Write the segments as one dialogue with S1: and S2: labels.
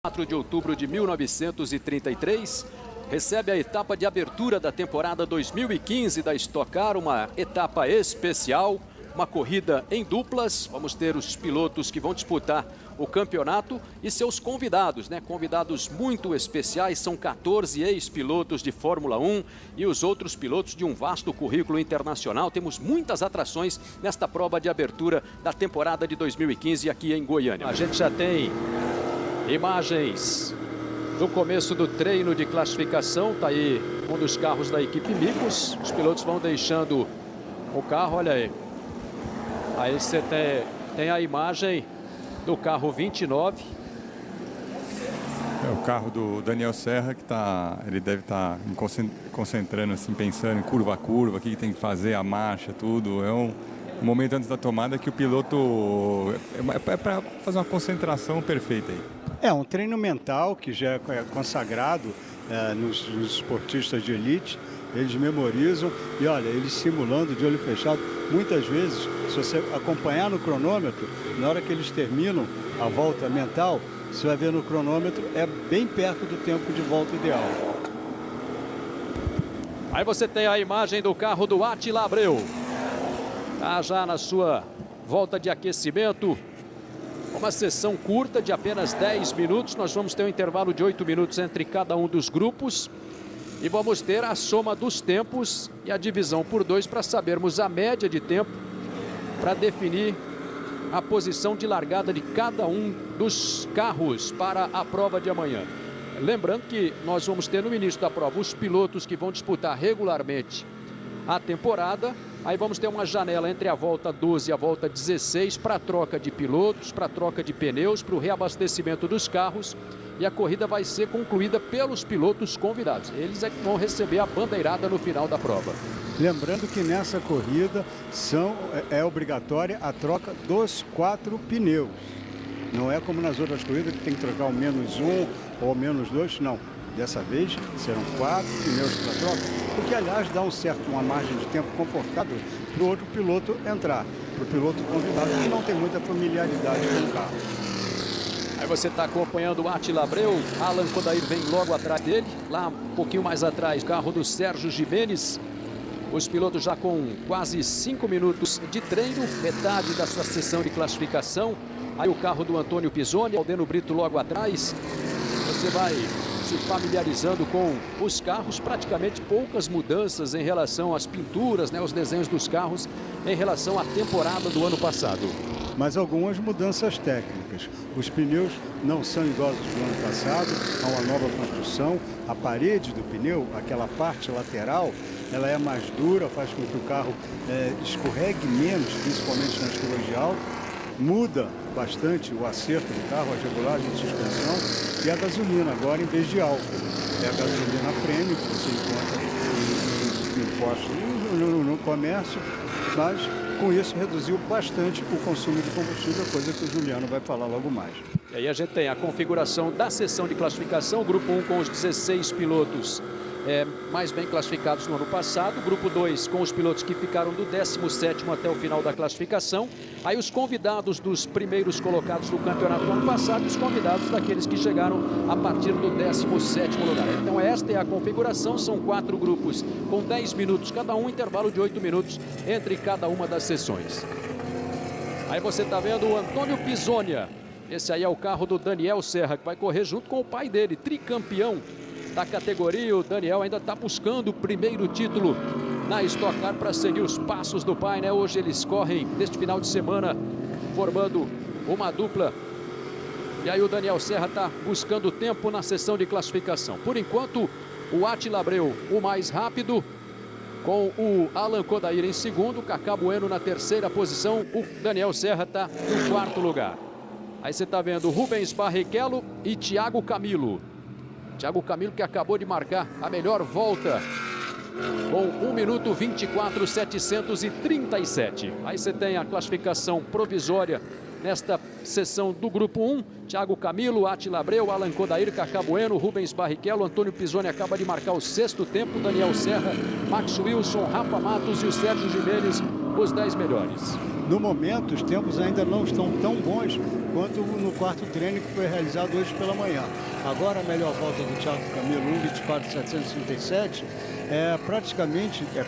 S1: 4 de outubro de 1933, recebe a etapa de abertura da temporada 2015 da Stock Car, uma etapa especial, uma corrida em duplas. Vamos ter os pilotos que vão disputar o campeonato e seus convidados, né? Convidados muito especiais, são 14 ex-pilotos de Fórmula 1 e os outros pilotos de um vasto currículo internacional. Temos muitas atrações nesta prova de abertura da temporada de 2015 aqui em Goiânia. A gente já tem imagens do começo do treino de classificação. Tá aí um dos carros da equipe Micos. Os pilotos vão deixando o carro, olha aí. Aí você tem a imagem do carro 29.
S2: É o carro do Daniel Serra, que ele deve estar concentrando, assim, pensando em curva a curva, o que tem que fazer, a marcha, tudo. É um momento antes da tomada que o piloto é para fazer uma concentração perfeita aí.
S3: É um treino mental que já é consagrado nos esportistas de elite. Eles memorizam e, olha, eles simulando de olho fechado. Muitas vezes, se você acompanhar no cronômetro, na hora que eles terminam a volta mental, você vai ver no cronômetro, é bem perto do tempo de volta ideal.
S1: Aí você tem a imagem do carro do Átila Abreu. Tá já na sua volta de aquecimento. Uma sessão curta de apenas 10 minutos. Nós vamos ter um intervalo de 8 minutos entre cada um dos grupos. E vamos ter a soma dos tempos e a divisão por 2 para sabermos a média de tempo para definir a posição de largada de cada um dos carros para a prova de amanhã. Lembrando que nós vamos ter no início da prova os pilotos que vão disputar regularmente a temporada. Aí vamos ter uma janela entre a volta 12 e a volta 16 para troca de pilotos, para troca de pneus, para o reabastecimento dos carros. E a corrida vai ser concluída pelos pilotos convidados. Eles é que vão receber a bandeirada no final da prova.
S3: Lembrando que nessa corrida é obrigatória a troca dos 4 pneus. Não é como nas outras corridas que tem que trocar o -1 ou -2, não. Dessa vez serão 4 pneus para troca, o que aliás dá uma margem de tempo confortável para o outro piloto entrar, para o piloto convidado que não tem muita familiaridade com o carro.
S1: Aí você está acompanhando o Átila Abreu, Alan Kodair vem logo atrás dele, lá um pouquinho mais atrás, o carro do Sérgio Gimenez. Os pilotos já com quase 5 minutos de treino, metade dessa sessão de classificação. Aí o carro do Antônio Pisoni, Aldeno Brito logo atrás. Você vai se familiarizando com os carros, praticamente poucas mudanças em relação às pinturas, né, os desenhos dos carros em relação à temporada do ano passado.
S3: Mas algumas mudanças técnicas. Os pneus não são iguais aos do ano passado, há uma nova construção. A parede do pneu, aquela parte lateral, ela é mais dura, faz com que o carro escorregue menos, principalmente nas curvas de alto. Muda bastante o acerto do carro, a regulagem de suspensão e a gasolina, agora em vez de álcool. É a gasolina premium que você encontra no posto no comércio, mas com isso reduziu bastante o consumo de combustível, coisa que o Juliano vai falar logo mais.
S1: E aí a gente tem a configuração da sessão de classificação, grupo 1 com os 16 pilotos mais bem classificados no ano passado, grupo 2 com os pilotos que ficaram do 17º até o final da classificação, aí os convidados dos primeiros colocados no campeonato do ano passado e os convidados daqueles que chegaram a partir do 17º lugar. Então esta é a configuração, são 4 grupos com 10 minutos cada um, intervalo de 8 minutos entre cada uma das sessões. Aí você está vendo o Antônio Pisonia, esse aí é o carro do Daniel Serra, que vai correr junto com o pai dele, tricampeão da categoria. O Daniel ainda está buscando o primeiro título na Stock Car para seguir os passos do pai, né? Hoje eles correm neste final de semana formando uma dupla. E aí o Daniel Serra está buscando tempo na sessão de classificação. Por enquanto, o Átila Abreu, o mais rápido, com o Alan Kodair em segundo, o Cacá Bueno na terceira posição, o Daniel Serra está no 4º lugar. Aí você está vendo Rubens Barrichello e Thiago Camilo. Thiago Camilo que acabou de marcar a melhor volta com 1 minuto 24,737. Aí você tem a classificação provisória nesta sessão do grupo 1. Thiago Camilo, Átila Abreu, Alan Kodair, Cacá Bueno, Rubens Barrichello, Antônio Pisoni acaba de marcar o 6º tempo, Daniel Serra, Max Wilson, Rafa Matos e o Sérgio Gimenez, os 10 melhores.
S3: No momento, os tempos ainda não estão tão bons quanto no quarto treino que foi realizado hoje pela manhã. Agora a melhor volta do Thiago Camilo, 1:24.737, é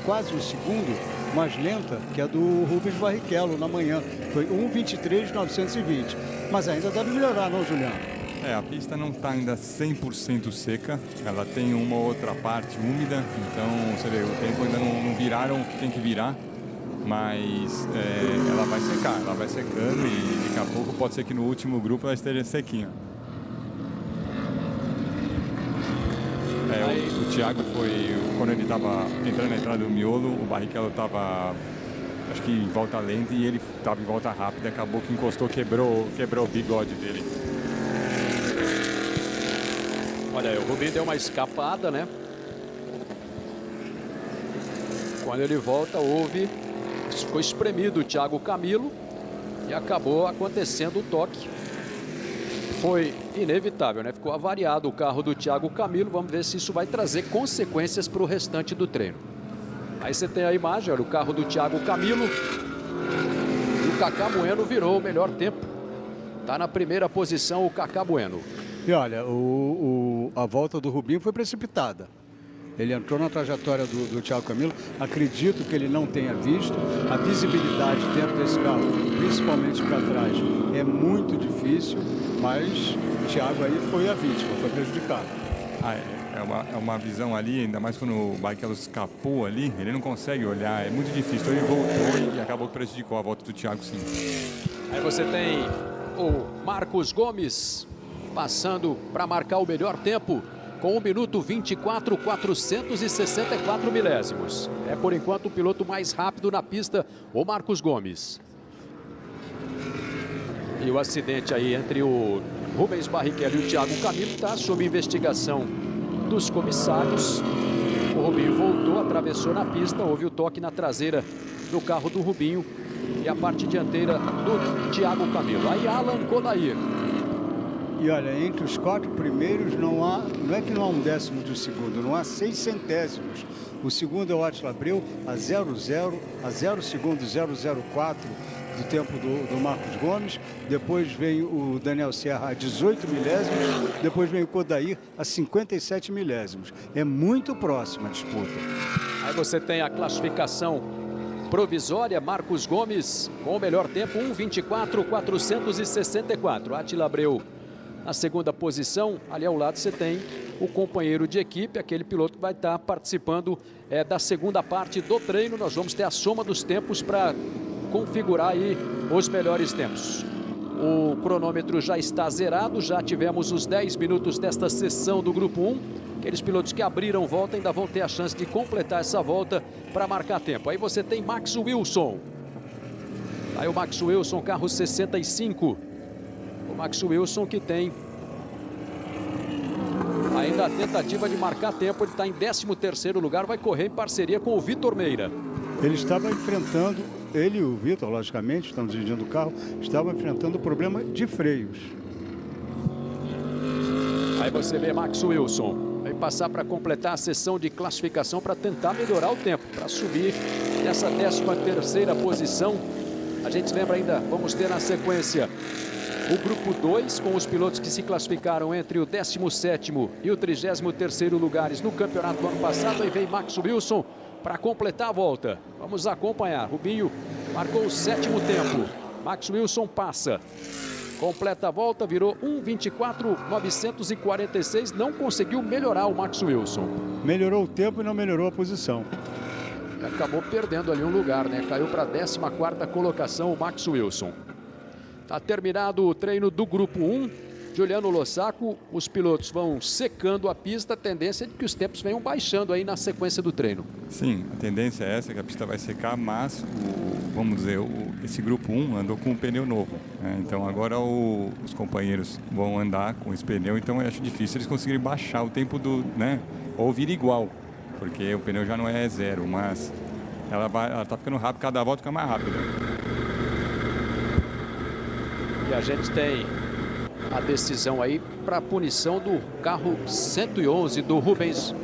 S3: quase um segundo mais lenta que a do Rubens Barrichello na manhã. Foi 1:23.920. Mas ainda deve melhorar, não, Juliano?
S2: A pista não está ainda 100% seca, ela tem uma outra parte úmida, então você vê, o tempo ainda não viraram o que tem que virar, mas ela vai secar, ela vai secando e daqui a pouco pode ser que no último grupo ela esteja sequinha. O Thiago foi, quando ele estava entrando na entrada do miolo, o Barrichello estava, acho que em volta lenta e ele estava em volta rápida, acabou que encostou, quebrou o bigode dele.
S1: Olha aí, o Rubinho deu uma escapada, né? Quando ele volta, ficou espremido o Thiago Camilo e acabou acontecendo o toque. Foi inevitável, né? Ficou avariado o carro do Thiago Camilo. Vamos ver se isso vai trazer consequências para o restante do treino. Aí você tem a imagem, olha, o carro do Thiago Camilo. E o Kaká Bueno virou o melhor tempo. Está na primeira posição o Kaká Bueno.
S3: E olha, a volta do Rubinho foi precipitada. Ele entrou na trajetória do Thiago Camilo. Acredito que ele não tenha visto. A visibilidade dentro desse carro, principalmente para trás, é muito difícil. Mas o Thiago aí foi a vítima, foi prejudicado.
S2: É uma visão ali, ainda mais quando o Barrichello escapou ali, ele não consegue olhar, é muito difícil. Então ele voltou e acabou que prejudicou a volta do Thiago, sim.
S1: Aí você tem o Marcos Gomes passando para marcar o melhor tempo com 1:24.464 milésimos. É por enquanto o piloto mais rápido na pista, o Marcos Gomes. E o acidente aí entre o Rubens Barrichello e o Thiago Camilo está sob investigação dos comissários. O Rubinho voltou, atravessou na pista, houve o toque na traseira do carro do Rubinho e a parte dianteira do Thiago Camilo. Aí Alan Kodair.
S3: E olha, entre os 4 primeiros não é que não há um décimo de segundo, não há 6 centésimos. O segundo é o Átila Abreu a 0 segundos 004 do tempo do Marcos Gomes. Depois vem o Daniel Serra a 18 milésimos. Depois vem o Kodair a 57 milésimos. É muito próxima a disputa.
S1: Aí você tem a classificação provisória. Marcos Gomes com o melhor tempo, 1:24.464. Átila Abreu na segunda posição. Ali ao lado você tem o companheiro de equipe, aquele piloto que vai estar participando da segunda parte do treino. Nós vamos ter a soma dos tempos para configurar aí os melhores tempos. O cronômetro já está zerado, já tivemos os 10 minutos desta sessão do Grupo 1. Aqueles pilotos que abriram volta ainda vão ter a chance de completar essa volta para marcar tempo. Aí você tem Max Wilson. Aí o Max Wilson, carro 65. O Max Wilson que tem ainda a tentativa de marcar tempo. Ele está em 13º lugar, vai correr em parceria com o Vitor Meira.
S3: Ele estava enfrentando, ele e o Vitor, logicamente, estão dirigindo o carro, estavam enfrentando o problema de freios.
S1: Aí você vê Max Wilson. Vai passar para completar a sessão de classificação para tentar melhorar o tempo, para subir dessa 13ª posição. A gente lembra ainda, vamos ter na sequência o Grupo 2, com os pilotos que se classificaram entre o 17º e o 33º lugares no campeonato do ano passado. Aí vem Max Wilson para completar a volta. Vamos acompanhar. Rubinho marcou o 7º tempo. Max Wilson passa. Completa a volta, virou 1:24.946. Não conseguiu melhorar o Max Wilson.
S3: Melhorou o tempo e não melhorou a posição.
S1: Acabou perdendo ali um lugar, né? Caiu para a 14ª colocação o Max Wilson. Está terminado o treino do Grupo 1. Juliano Lossaco, os pilotos vão secando a pista. A tendência é de que os tempos venham baixando aí na sequência do treino.
S2: Sim, a tendência é essa, que a pista vai secar, mas, vamos dizer, esse Grupo 1 andou com um pneu novo, né? Então agora os companheiros vão andar com esse pneu, então eu acho difícil eles conseguirem baixar o tempo né? Ou vir igual, porque o pneu já não é 0, mas ela está ficando rápida, cada volta fica mais rápida.
S1: E a gente tem a decisão aí para a punição do carro 111 do Rubens.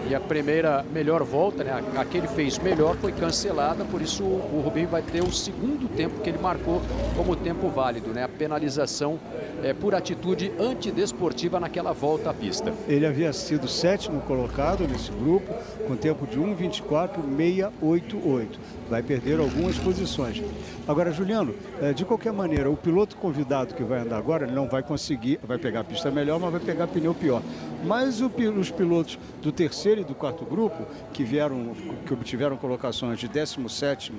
S1: E a primeira melhor volta, né, a que ele fez melhor, foi cancelada, por isso o Rubinho vai ter o segundo tempo que ele marcou como tempo válido, né? A penalização por atitude antidesportiva naquela volta à pista.
S3: Ele havia sido 7º colocado nesse grupo, com tempo de 1:24.688. Vai perder algumas posições. Agora, Juliano, de qualquer maneira, o piloto convidado que vai andar agora, ele não vai conseguir, vai pegar a pista melhor, mas vai pegar pneu pior. Mas os pilotos do 3º e do 4º grupo, que obtiveram colocações de 17º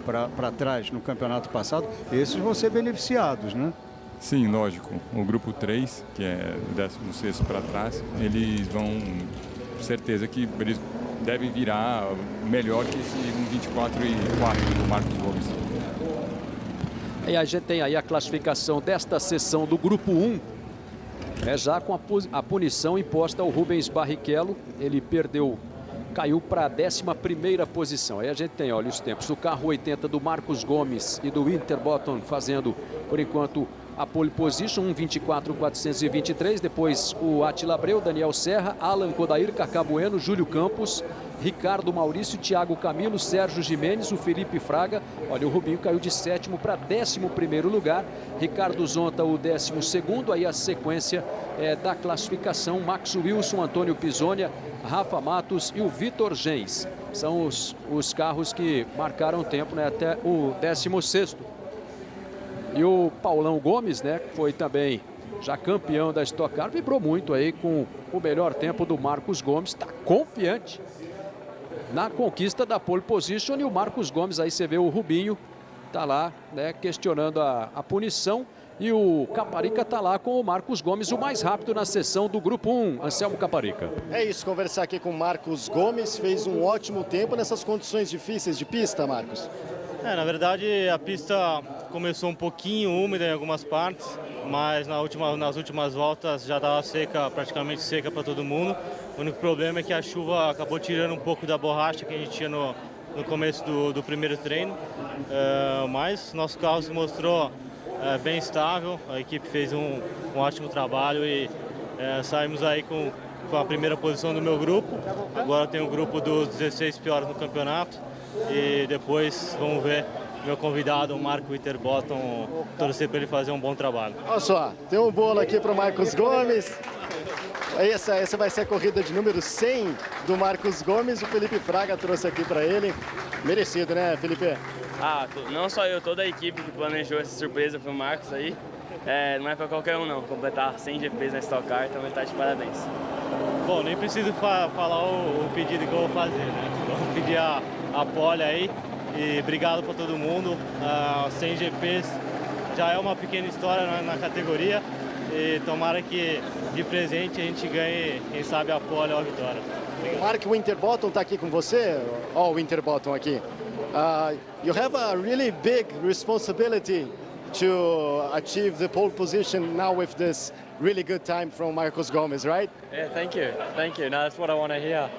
S3: para trás no campeonato passado, esses vão ser beneficiados, né?
S2: Sim, lógico. O grupo 3, que é o 16º para trás, eles vão, certeza que eles devem virar melhor que esse 1:24.4 do Marcos Gomes.
S1: E a gente tem aí a classificação desta sessão do grupo 1, já com a punição imposta ao Rubens Barrichello. Ele caiu para a 11ª posição. Aí a gente tem, olha, os tempos. O carro 80 do Marcos Gomes e do Winterbottom fazendo, por enquanto, a pole position, 1:24.423. Depois o Attila Abreu, Daniel Serra, Alan Kodair, Cacá Bueno, Júlio Campos, Ricardo Maurício, Thiago Camilo, Sérgio Jimenez, o Felipe Fraga. Olha, o Rubinho caiu de 7º para 11º lugar. Ricardo Zonta, o 12º. Aí a sequência da classificação: Max Wilson, Antônio Pisonia, Rafa Matos e o Vitor Gens. São os carros que marcaram tempo, né, até o 16º. E o Paulão Gomes, né, que foi também já campeão da Stock Car, vibrou muito aí com o melhor tempo do Marcos Gomes. Está confiante na conquista da pole position. E o Marcos Gomes, aí você vê o Rubinho, tá lá, né, questionando a punição. E o Caparica tá lá com o Marcos Gomes, o mais rápido na sessão do grupo 1. Anselmo Caparica.
S4: É isso, conversar aqui com o Marcos Gomes. Fez um ótimo tempo nessas condições difíceis de pista, Marcos.
S5: Na verdade, a pista começou um pouquinho úmida em algumas partes, mas nas últimas voltas já estava seca, praticamente seca para todo mundo. O único problema é que a chuva acabou tirando um pouco da borracha que a gente tinha no começo do primeiro treino. Mas nosso carro se mostrou bem estável, a equipe fez um ótimo trabalho e saímos aí com a primeira posição do meu grupo. Agora tem o grupo dos 16 piores no campeonato. E depois vamos ver meu convidado, o Marco Winterbottom, torcer para ele fazer um bom trabalho.
S4: Olha só, tem um bolo aqui para o Marcos Gomes. Essa vai ser a corrida de número 100 do Marcos Gomes. O Felipe Fraga trouxe aqui para ele. Merecido, né, Felipe?
S6: Não só eu, toda a equipe que planejou essa surpresa para o Marcos aí. Não é para qualquer um não, completar 100 GPs na Stock Car, então ele está de parabéns.
S5: Bom, nem preciso falar o pedido que eu vou fazer, né? Vou pedir a pole aí e obrigado para todo mundo. 100 GPs já é uma pequena história na categoria e tomara que de presente a gente ganhe, quem sabe, a pole ou a vitória.
S4: O Mark Winterbottom está aqui com você. Ó, o Winterbottom aqui. You have a really big responsibility to achieve the pole position now with this really good time from Marcos Gomes, right?
S6: Yeah, thank you. No, that's what I want to hear.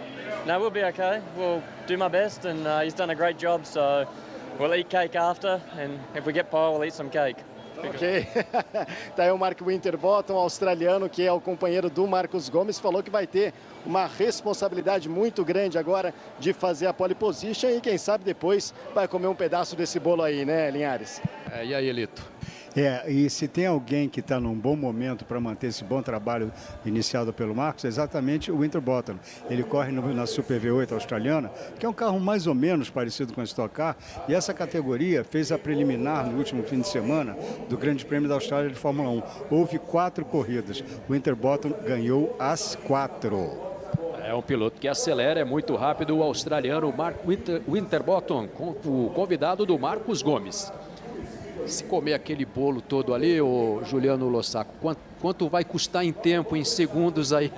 S6: No, we'll be okay. We'll do my best, and he's done a great job, so we'll eat cake after, and if we get pole, we'll eat some cake.
S4: Ok. Tá aí o Mark Winterbottom, australiano, que é o companheiro do Marcos Gomes, falou que vai ter uma responsabilidade muito grande agora de fazer a pole position e quem sabe depois vai comer um pedaço desse bolo aí, né, Linhares?
S1: E aí, Elito?
S3: E se tem alguém que está num bom momento para manter esse bom trabalho iniciado pelo Marcos, é exatamente o Winterbottom. Ele corre na Super V8 australiana, que é um carro mais ou menos parecido com a Stock Car, e essa categoria fez a preliminar no último fim de semana do Grande Prêmio da Austrália de Fórmula 1. Houve 4 corridas. O Winterbottom ganhou as 4.
S1: É um piloto que acelera, é muito rápido, o australiano Mark Winterbottom, o convidado do Marcos Gomes. Se comer aquele bolo todo ali, o Juliano Lossaco, quanto vai custar em tempo, em segundos aí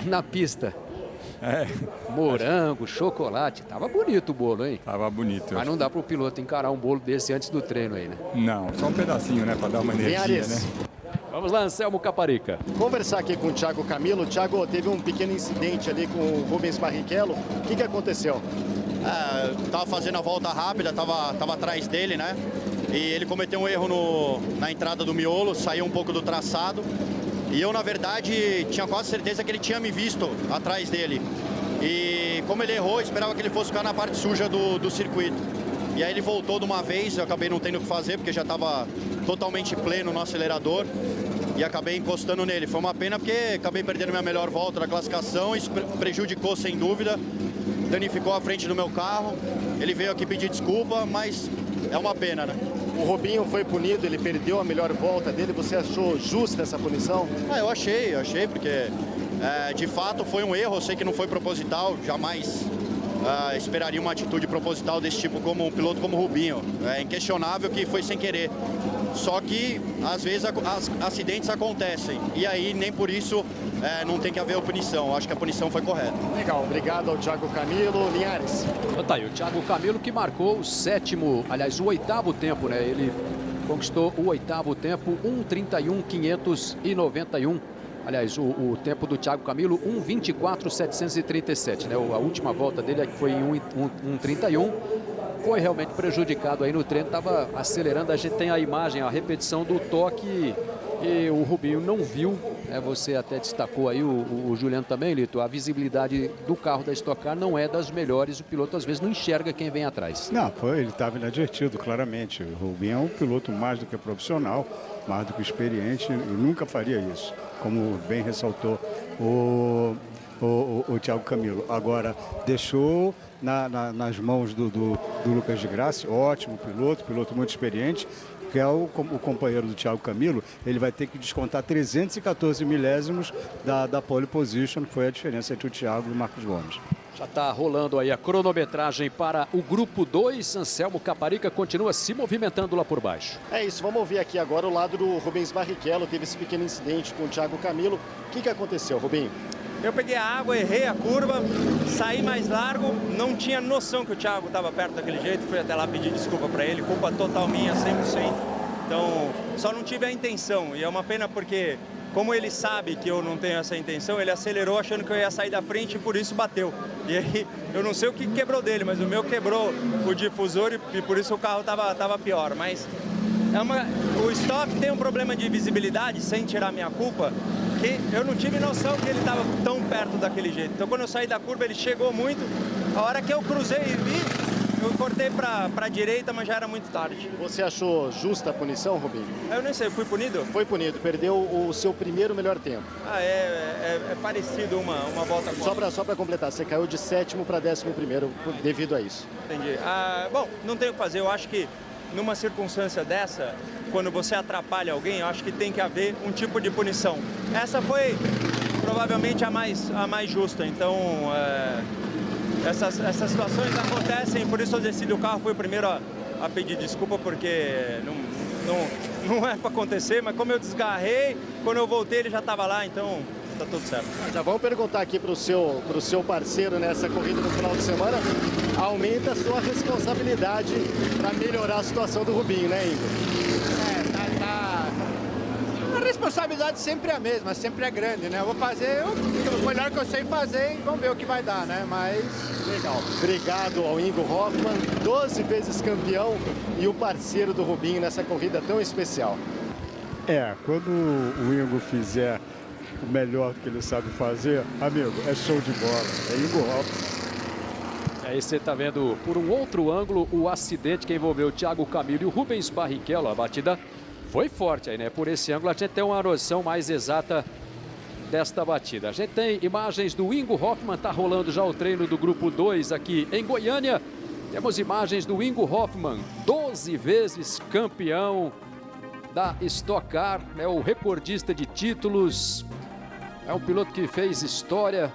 S1: na pista? Morango, chocolate, tava bonito o bolo, hein?
S2: Tava bonito.
S1: Mas não dá para o piloto encarar um bolo desse antes do treino aí, né?
S2: Não, só um pedacinho, né, para dar uma energia, né?
S1: Vamos lá, Anselmo Caparica.
S4: Conversar aqui com o Thiago Camilo. Thiago, teve um pequeno incidente ali com o Rubens Barrichello. O que aconteceu?
S7: Tava fazendo a volta rápida, tava atrás dele, né? E ele cometeu um erro na entrada do miolo, saiu um pouco do traçado. E eu, na verdade, tinha quase certeza que ele tinha me visto atrás dele. E como ele errou, eu esperava que ele fosse ficar na parte suja do circuito. E aí ele voltou de uma vez, eu acabei não tendo o que fazer, porque já estava totalmente pleno no acelerador. E acabei encostando nele. Foi uma pena porque acabei perdendo minha melhor volta da classificação. Isso prejudicou, sem dúvida. Danificou a frente do meu carro. Ele veio aqui pedir desculpa, mas é uma pena, né?
S4: O Rubinho foi punido, ele perdeu a melhor volta dele. Você achou justa essa punição?
S7: Eu achei, porque de fato foi um erro. Eu sei que não foi proposital, jamais esperaria uma atitude proposital desse tipo como um piloto como o Rubinho. É inquestionável que foi sem querer. Só que às vezes acidentes acontecem e aí nem por isso não tem que haver punição. Eu acho que a punição foi correta.
S4: Legal, obrigado ao Thiago Camilo. Linhares.
S1: Tá aí, o Thiago Camilo que marcou o o oitavo tempo, né? Ele conquistou o oitavo tempo, 1:31.591. Aliás, o tempo do Thiago Camilo, 1:24.737, né? A última volta dele foi em 1:31. Foi realmente prejudicado aí no treino, estava acelerando. A gente tem a imagem, a repetição do toque e o Rubinho não viu. Você até destacou aí, o Juliano também, Lito, a visibilidade do carro da Stock Car não é das melhores. O piloto às vezes não enxerga quem vem atrás.
S3: Não, ele estava inadvertido, claramente. O Rubinho é um piloto mais do que profissional, mais do que experiente, e nunca faria isso, como bem ressaltou o Thiago Camilo. Agora, deixou nas mãos do Lucas de Grassi, ótimo piloto muito experiente, que é o companheiro do Thiago Camilo. Ele vai ter que descontar 314 milésimos da pole position, que foi a diferença entre o Thiago e o Marcos Gomes.
S1: Já está rolando aí a cronometragem para o grupo 2. Anselmo Caparica continua se movimentando lá por baixo.
S4: É isso, vamos ouvir aqui agora o lado do Rubens Barrichello. Teve esse pequeno incidente com o Thiago Camilo. O que aconteceu, Rubinho?
S8: Eu peguei a água, errei a curva, saí mais largo, não tinha noção que o Thiago estava perto daquele jeito, fui até lá pedir desculpa para ele, culpa total minha, 100%. Então, só não tive a intenção, e é uma pena porque, como ele sabe que eu não tenho essa intenção, ele acelerou achando que eu ia sair da frente e por isso bateu. E aí, eu não sei o que quebrou dele, mas o meu quebrou o difusor e por isso o carro tava pior. Mas o Stock tem um problema de visibilidade, sem tirar minha culpa, que eu não tive noção que ele estava tão perto daquele jeito. Então, quando eu saí da curva, ele chegou muito. A hora que eu cruzei e vi, eu cortei para a direita, mas já era muito tarde.
S4: Você achou justa a punição, Rubinho?
S8: Eu nem sei, fui punido?
S4: Foi punido, perdeu o seu primeiro melhor tempo.
S8: É parecido uma volta contra.
S4: Só para completar, você caiu de 7º para 11º devido a isso.
S8: Entendi. Bom, não tem o que fazer. Eu acho que numa circunstância dessa, quando você atrapalha alguém, eu acho que tem que haver um tipo de punição. Essa foi provavelmente a mais justa. Então, essas situações acontecem, por isso eu desci do carro, fui o primeiro a pedir desculpa, porque não é para acontecer, mas como eu desgarrei, quando eu voltei ele já estava lá, então tá tudo certo.
S4: Já vamos perguntar aqui pro seu parceiro nessa corrida no final de semana. Aumenta a sua responsabilidade para melhorar a situação do Rubinho, né, Igor?
S9: A responsabilidade sempre é a mesma, sempre é grande, né? Eu vou fazer o melhor que eu sei fazer e vamos ver o que vai dar, né? Mas
S4: legal. Obrigado ao Ingo Hoffmann, 12 vezes campeão e o parceiro do Rubinho nessa corrida tão especial.
S3: Quando o Ingo fizer o melhor que ele sabe fazer, amigo, é show de bola. É Ingo Hoffmann.
S1: Aí você está vendo por um outro ângulo o acidente que envolveu o Thiago Camilo e o Rubens Barrichello. A batida foi forte aí, né? Por esse ângulo a gente tem uma noção mais exata desta batida. A gente tem imagens do Ingo Hoffmann, está rolando já o treino do grupo 2 aqui em Goiânia. Temos imagens do Ingo Hoffmann, 12 vezes campeão da Stock Car, é o recordista de títulos, é um piloto que fez história,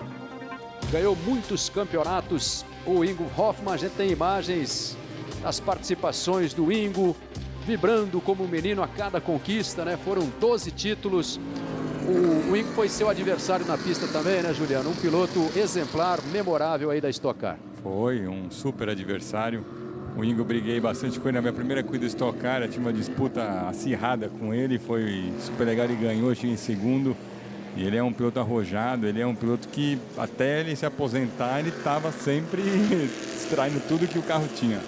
S1: ganhou muitos campeonatos. O Ingo Hoffmann, a gente tem imagens das participações do Ingo, vibrando como um menino a cada conquista, né? Foram 12 títulos. O Ingo foi seu adversário na pista também, né, Juliano? Um piloto exemplar, memorável aí da Stock Car.
S2: Foi um super adversário. O Ingo, briguei bastante com ele na minha primeira corrida Stock Car. Eu tinha uma disputa acirrada com ele, foi super legal, ele ganhou, cheguei em segundo. E ele é um piloto arrojado, ele é um piloto que até ele se aposentar, ele estava sempre extraindo tudo que o carro tinha.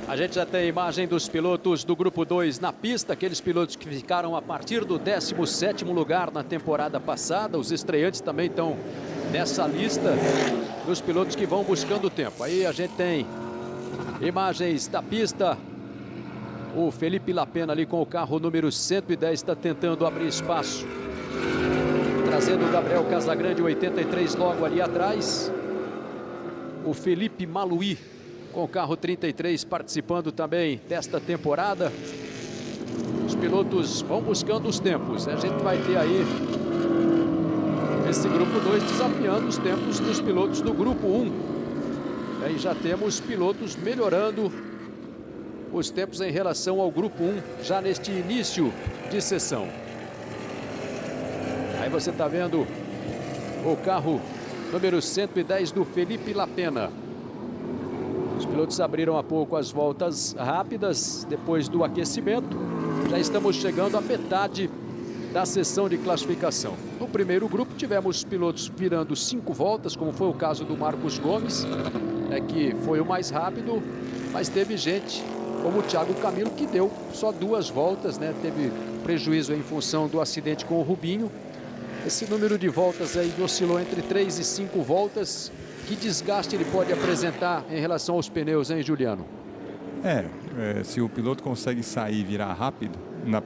S1: A gente já tem a imagem dos pilotos do Grupo 2 na pista, aqueles pilotos que ficaram a partir do 17º lugar na temporada passada. Os estreantes também estão dessa lista dos pilotos que vão buscando o tempo. Aí a gente tem imagens da pista. O Felipe Lapena ali com o carro número 110 está tentando abrir espaço. Trazendo o Gabriel Casagrande, 83, logo ali atrás. O Felipe Maluí com o carro 33 participando também desta temporada. Os pilotos vão buscando os tempos. A gente vai ter aí esse grupo 2 desafiando os tempos dos pilotos do grupo 1. Aí já temos pilotos melhorando os tempos em relação ao grupo 1 já neste início de sessão. Aí você está vendo o carro número 110 do Felipe Lapena. Os pilotos abriram há pouco as voltas rápidas depois do aquecimento. Já estamos chegando à metade da sessão de classificação. No primeiro grupo tivemos pilotos virando 5 voltas, como foi o caso do Marcos Gomes, que foi o mais rápido, mas teve gente como o Thiago Camilo que deu só 2 voltas, né? Teve prejuízo em função do acidente com o Rubinho. Esse número de voltas aí oscilou entre 3 e 5 voltas. Que desgaste ele pode apresentar em relação aos pneus, hein, Juliano?
S2: Se o piloto consegue sair e virar rápido na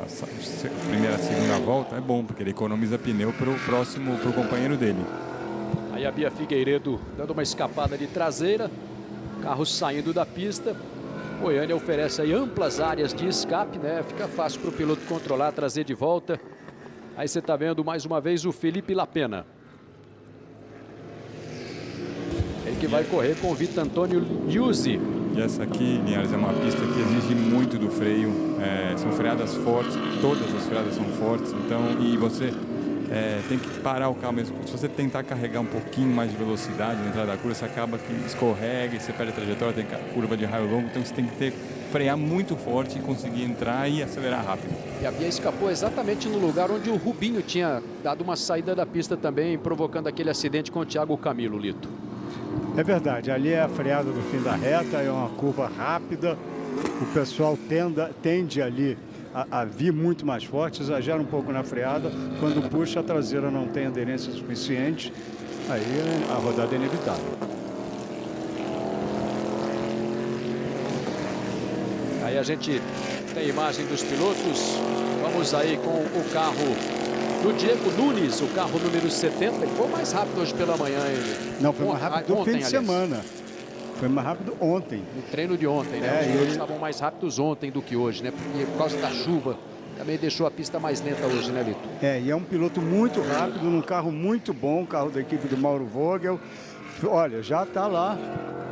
S2: segunda volta, é bom, porque ele economiza pneu para o companheiro dele.
S1: Aí a Bia Figueiredo dando uma escapada de traseira, carro saindo da pista. Goiânia oferece aí amplas áreas de escape, né? Fica fácil para o piloto controlar, trazer de volta. Aí você está vendo mais uma vez o Felipe Lapena. Ele que vai correr com o Vitor Antônio Liuzzi.
S2: E essa aqui, Linhares, é uma pista que exige muito do freio. São freadas fortes, todas as freadas são fortes. Então, e você tem que parar o carro mesmo. Se você tentar carregar um pouquinho mais de velocidade na entrada da curva, você acaba que escorrega e você perde a trajetória, tem curva de raio longo. Então você tem que frear muito forte e conseguir entrar e acelerar rápido.
S1: E a Bia escapou exatamente no lugar onde o Rubinho tinha dado uma saída da pista também, provocando aquele acidente com o Thiago Camilo, Lito.
S3: É verdade, ali é a freada do fim da reta, é uma curva rápida, o pessoal tende ali a vir muito mais forte, exagera um pouco na freada, quando puxa a traseira não tem aderência suficiente, aí a rodada é inevitável.
S1: Aí a gente tem imagem dos pilotos, vamos aí com o carro do Diego Nunes, o carro número 70, ele foi mais rápido hoje pela manhã.
S3: Não, foi mais rápido do fim de semana. Foi mais rápido ontem.
S1: No treino de ontem, né? Os pilotos estavam mais rápidos ontem do que hoje, né? Porque por causa da chuva, também deixou a pista mais lenta hoje, né, Lito?
S3: E é um piloto muito rápido, num carro muito bom, carro da equipe do Mauro Vogel. Olha, já está lá.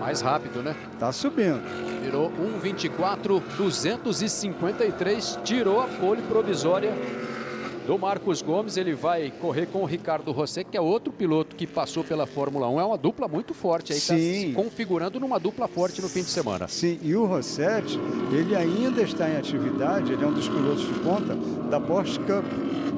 S1: Mais rápido, né?
S3: Está subindo.
S1: Virou 1:24.253, tirou a pole provisória do Marcos Gomes. Ele vai correr com o Ricardo Rosset, que é outro piloto que passou pela Fórmula 1. É uma dupla muito forte aí, está se configurando numa dupla forte no fim de semana.
S3: Sim, e o Rosset, ele ainda está em atividade, ele é um dos pilotos de ponta da Porsche Cup.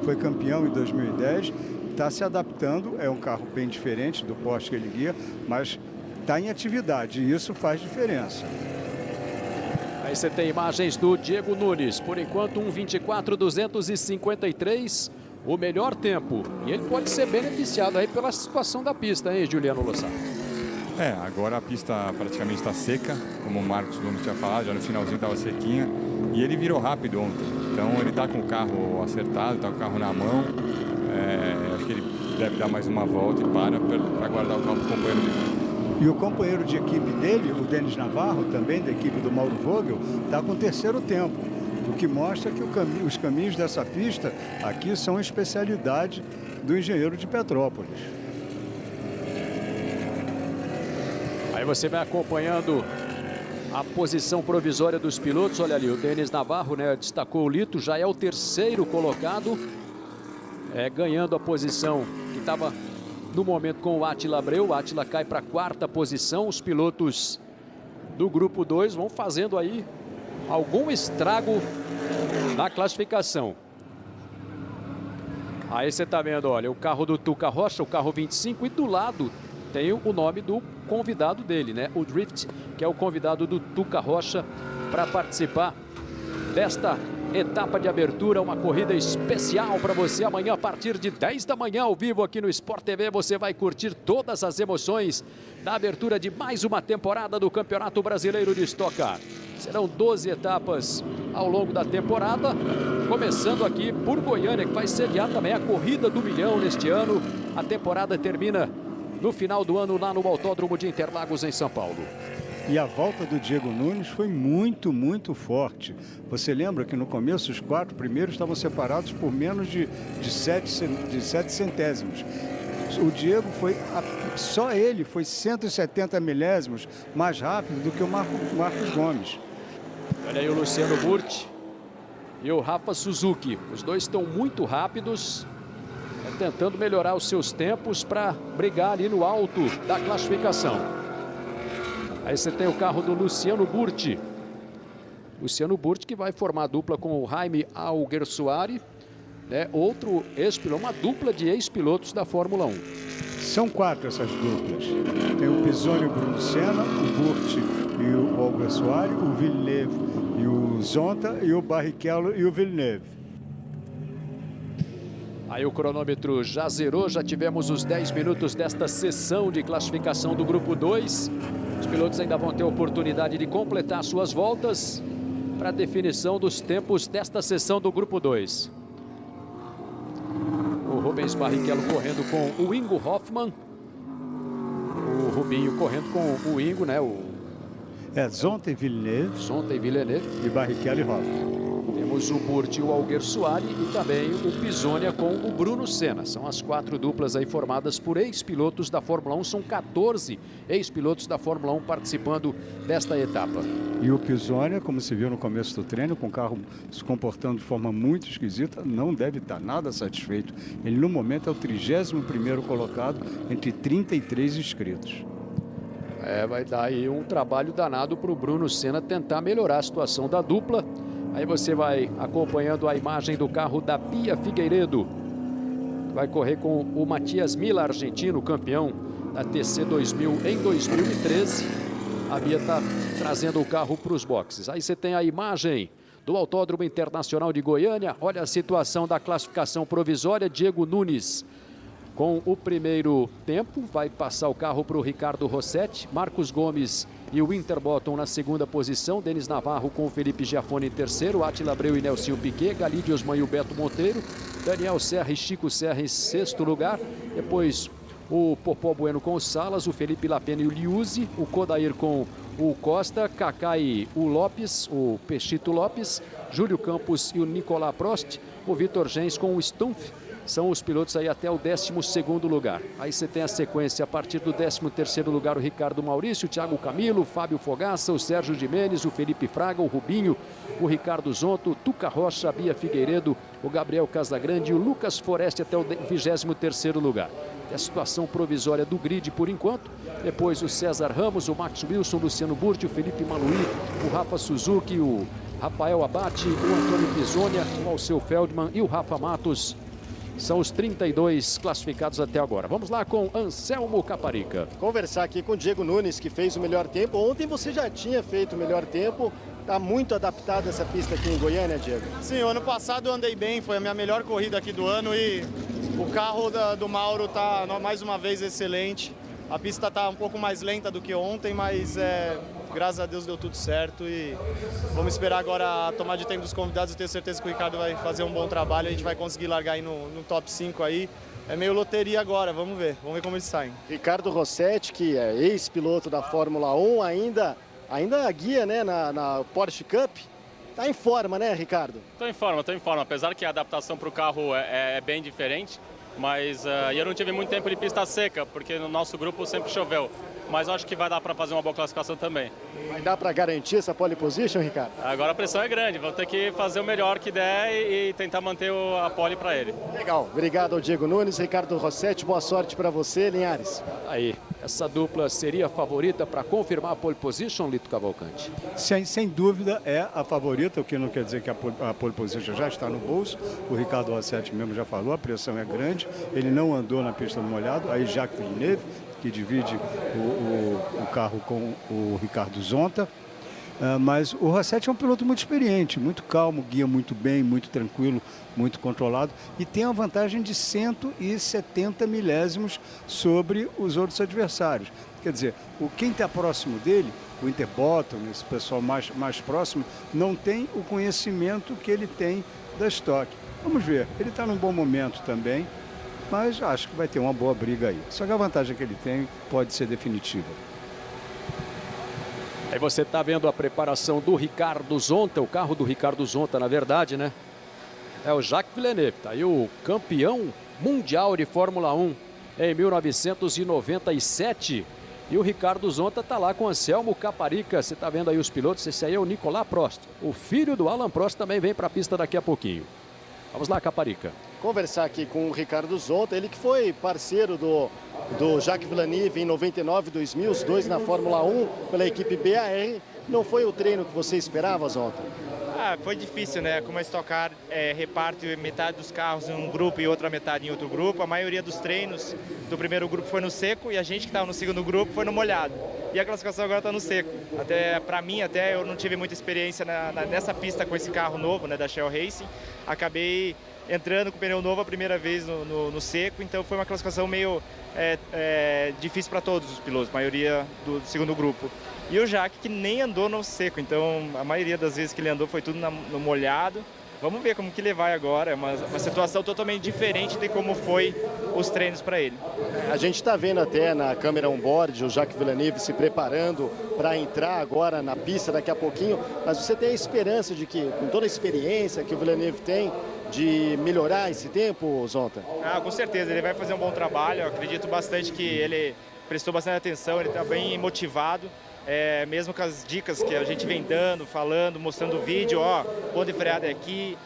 S3: Foi campeão em 2010, está se adaptando, é um carro bem diferente do Porsche que ele guia, mas está em atividade e isso faz diferença.
S1: Aí você tem imagens do Diego Nunes, por enquanto 1:24.253, o melhor tempo. E ele pode ser beneficiado aí pela situação da pista, hein, Juliano Lossato?
S2: Agora a pista praticamente está seca, como o Marcos Gomes tinha falado, já no finalzinho estava sequinha. E ele virou rápido ontem, então ele está com o carro acertado, está com o carro na mão. Acho que ele deve dar mais uma volta e para guardar o carro para o companheiro dele.
S3: E o companheiro de equipe dele, o Denis Navarro, também da equipe do Mauro Vogel, está com o terceiro tempo. O que mostra que os caminhos dessa pista aqui são especialidade do engenheiro de Petrópolis.
S1: Aí você vai acompanhando a posição provisória dos pilotos. Olha ali, o Denis Navarro, né, destacou o Lito, já é o terceiro colocado, ganhando a posição que estava no momento com o Átila Abreu. O Átila cai para a 4ª posição. Os pilotos do grupo 2 vão fazendo aí algum estrago na classificação. Aí você está vendo, olha, o carro do Tuca Rocha, o carro 25, e do lado tem o nome do convidado dele, né? O Drift, que é o convidado do Tuca Rocha para participar desta etapa de abertura, uma corrida especial para você amanhã a partir de 10 da manhã ao vivo aqui no Sport TV. Você vai curtir todas as emoções da abertura de mais uma temporada do Campeonato Brasileiro de Stock Car. Serão 12 etapas ao longo da temporada, começando aqui por Goiânia, que vai sediar também a Corrida do Milhão neste ano. A temporada termina no final do ano lá no Autódromo de Interlagos, em São Paulo.
S3: E a volta do Diego Nunes foi muito, muito forte. Você lembra que no começo os 4 primeiros estavam separados por menos de 7 centésimos. O Diego só ele foi 170 milésimos mais rápido do que o Marcos Gomes.
S1: Olha aí o Luciano Burti e o Rafa Suzuki. Os dois estão muito rápidos, tentando melhorar os seus tempos para brigar ali no alto da classificação. Aí você tem o carro do Luciano Burti. Luciano Burti que vai formar dupla com o Jaime Alguersuari, né? Outro ex-piloto, uma dupla de ex-pilotos da Fórmula 1.
S3: São 4 essas duplas. Tem o Pisoni e o Bruno Senna, o Burti e o Alguersuari, o Villeneuve e o Zonta e o Barrichello e o Villeneuve.
S1: Aí o cronômetro já zerou, já tivemos os 10 minutos desta sessão de classificação do Grupo 2. Os pilotos ainda vão ter a oportunidade de completar suas voltas para a definição dos tempos desta sessão do Grupo 2. O Rubens Barrichello correndo com o Ingo Hoffmann. O Rubinho correndo com o Ingo, né?
S3: Zonta e Villeneuve.
S1: Zonta e Villeneuve.
S3: E Barrichello e Hoffmann.
S1: Temos o Burti e o Alguersuari e também o Pisonia com o Bruno Senna. São as 4 duplas aí formadas por ex-pilotos da Fórmula 1. São 14 ex-pilotos da Fórmula 1 participando desta etapa.
S3: E o Pisonia, como se viu no começo do treino, com o carro se comportando de forma muito esquisita, não deve estar nada satisfeito. Ele no momento é o 31º colocado entre 33 inscritos.
S1: Vai dar aí um trabalho danado para o Bruno Senna tentar melhorar a situação da dupla. Aí você vai acompanhando a imagem do carro da Bia Figueiredo. Vai correr com o Matias Mila, argentino, campeão da TC 2000 em 2013. A Bia está trazendo o carro para os boxes. Aí você tem a imagem do Autódromo Internacional de Goiânia. Olha a situação da classificação provisória. Diego Nunes com o primeiro tempo, vai passar o carro para o Ricardo Rossetti, Marcos Gomes e o Winterbottom na segunda posição, Denis Navarro com o Felipe Giafone em terceiro, Átila Abreu e Nelsinho Piquet, Galídio Osman e o Beto Monteiro, Daniel Serra e Chico Serra em sexto lugar, depois o Popó Bueno com o Salas, o Felipe Lapena e o Liuzzi, o Kodair com o Costa, Kaká e o Lopes, o Pechito Lopes, Júlio Campos e o Nicolás Prost, o Vitor Gens com o Stumpf. São os pilotos aí até o 12º lugar. Aí você tem a sequência a partir do 13º lugar o Ricardo Maurício, o Thiago Camilo, o Fábio Fogaça, o Sérgio Jimenez, o Felipe Fraga, o Rubinho, o Ricardo Zonto, o Tuca Rocha, a Bia Figueiredo, o Gabriel Casagrande e o Lucas Foreste até o 23º lugar. É a situação provisória do grid por enquanto. Depois o César Ramos, o Max Wilson, o Luciano Burti, o Felipe Maluí, o Rafa Suzuki, o Rafael Abate, o Antônio Pisonia, o Alceu Feldman e o Rafa Matos. São os 32 classificados até agora. Vamos lá com Anselmo Caparica.
S4: Conversar aqui com o Diego Nunes, que fez o melhor tempo. Ontem você já tinha feito o melhor tempo. Está muito adaptada essa pista aqui em Goiânia, Diego?
S10: Sim, o ano passado eu andei bem. Foi a minha melhor corrida aqui do ano e o carro do Mauro está mais uma vez excelente. A pista está um pouco mais lenta do que ontem, mas graças a Deus deu tudo certo e vamos esperar agora a tomada de tempo dos convidados. Eu tenho certeza que o Ricardo vai fazer um bom trabalho, a gente vai conseguir largar aí no top 5 aí. É meio loteria agora, vamos ver como eles saem.
S4: Ricardo Rossetti, que é ex-piloto da Fórmula 1, ainda guia, né, na Porsche Cup. Tá em forma, né, Ricardo?
S11: Tô em forma, apesar que a adaptação para o carro é bem diferente. Mas eu não tive muito tempo de pista seca, porque no nosso grupo sempre choveu. Mas eu acho que vai dar para fazer uma boa classificação também.
S4: Vai dar para garantir essa pole position, Ricardo?
S11: Agora a pressão é grande, vou ter que fazer o melhor que der e tentar manter a pole para ele.
S4: Legal, obrigado ao Diego Nunes, Ricardo Rossetti, boa sorte para você, Linhares.
S1: Aí, essa dupla seria a favorita para confirmar a pole position, Lito Cavalcante?
S3: Sem dúvida é a favorita, o que não quer dizer que a pole position já está no bolso. O Ricardo Rossetti mesmo já falou, a pressão é grande, ele não andou na pista do molhado, aí Jacques Villeneuve, que divide o carro com o Ricardo Zonta. Mas o Rossetti é um piloto muito experiente, muito calmo, guia muito bem, muito tranquilo, muito controlado e tem a vantagem de 170 milésimos sobre os outros adversários. Quer dizer, quem está próximo dele, o Winterbottom, esse pessoal mais próximo, não tem o conhecimento que ele tem da Stock. Vamos ver, ele está num bom momento também, mas acho que vai ter uma boa briga aí. Só que a vantagem que ele tem pode ser definitiva.
S1: Aí você está vendo a preparação do Ricardo Zonta, o carro do Ricardo Zonta, na verdade, né? É o Jacques Villeneuve, tá aí o campeão mundial de Fórmula 1 em 1997. E o Ricardo Zonta está lá com o Anselmo Caparica. Você está vendo aí os pilotos, esse aí é o Nicolas Prost. O filho do Alan Prost também vem para a pista daqui a pouquinho. Vamos lá, Caparica.
S4: Conversar aqui com o Ricardo Zonta, ele que foi parceiro do Jacques Villeneuve em 99 e 2000, os dois na Fórmula 1 pela equipe BAR. Não foi o treino que você esperava, Zonta?
S12: Foi difícil, né? Como a Stock Car reparte metade dos carros em um grupo e outra metade em outro grupo, a maioria dos treinos do primeiro grupo foi no seco e a gente que estava no segundo grupo foi no molhado. E a classificação agora está no seco. Até para mim, eu não tive muita experiência nessa pista com esse carro novo, né, da Shell Racing. Acabei entrando com o pneu novo a primeira vez no seco, então foi uma classificação meio difícil para todos os pilotos, a maioria do segundo grupo. E o Jacques que nem andou no seco, então a maioria das vezes que ele andou foi tudo no molhado. Vamos ver como que ele vai agora, é uma situação totalmente diferente de como foi os treinos para ele.
S4: A gente está vendo até na câmera on-board o Jacques Villeneuve se preparando para entrar agora na pista daqui a pouquinho, mas você tem a esperança de que, com toda a experiência que o Villeneuve tem, de melhorar esse tempo, Zonta?
S12: Com certeza, ele vai fazer um bom trabalho, eu acredito bastante que ele prestou bastante atenção, ele está bem motivado. Mesmo com as dicas que a gente vem dando, falando, mostrando o vídeo, onde frear é aqui,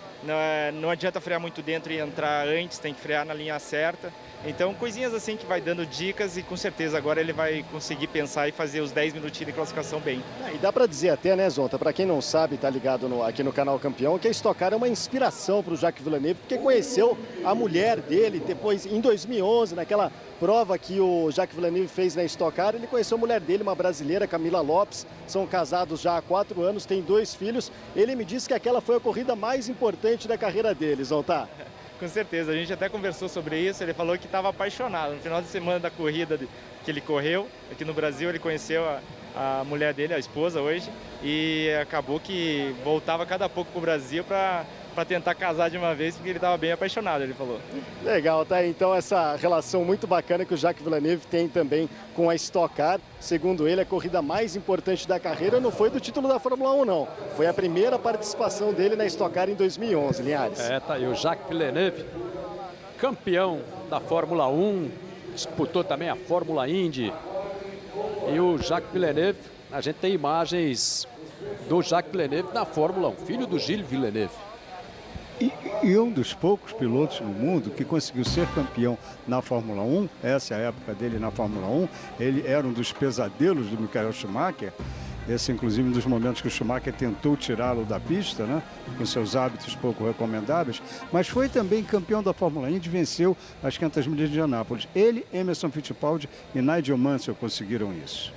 S12: não adianta frear muito dentro e entrar antes, tem que frear na linha certa. Então, coisinhas assim que vai dando dicas e com certeza agora ele vai conseguir pensar e fazer os 10 minutinhos de classificação bem.
S4: E dá para dizer até, né, Zonta, para quem não sabe, tá ligado aqui no canal Campeão, que a Stock Car é uma inspiração para o Jacques Villeneuve, porque conheceu a mulher dele depois, em 2011, naquela prova que o Jacques Villeneuve fez na Stock Car, ele conheceu a mulher dele, uma brasileira, Camila Lopes, são casados já há 4 anos, têm 2 filhos. Ele me disse que aquela foi a corrida mais importante da carreira dele, Zonta.
S12: Com certeza, a gente até conversou sobre isso, ele falou que estava apaixonado. No final de semana da corrida que ele correu, aqui no Brasil, ele conheceu a mulher dele, a esposa hoje, e acabou que voltava cada pouco para o Brasil para tentar casar de uma vez, porque ele estava bem apaixonado, ele falou.
S4: Legal, tá? Então essa relação muito bacana que o Jacques Villeneuve tem também com a Stock Car. Segundo ele, a corrida mais importante da carreira não foi do título da Fórmula 1, não. Foi a primeira participação dele na Stock Car em 2011, Linhares.
S1: Tá aí o Jacques Villeneuve, campeão da Fórmula 1, disputou também a Fórmula Indy. E o Jacques Villeneuve, a gente tem imagens do Jacques Villeneuve na Fórmula 1, filho do Gilles Villeneuve.
S3: E um dos poucos pilotos no mundo que conseguiu ser campeão na Fórmula 1, essa é a época dele na Fórmula 1, ele era um dos pesadelos do Michael Schumacher, esse inclusive um dos momentos que o Schumacher tentou tirá-lo da pista, né, com seus hábitos pouco recomendáveis, mas foi também campeão da Fórmula Indy e venceu as 500 milhas de Indianápolis. Ele, Emerson Fittipaldi e Nigel Mansell conseguiram isso.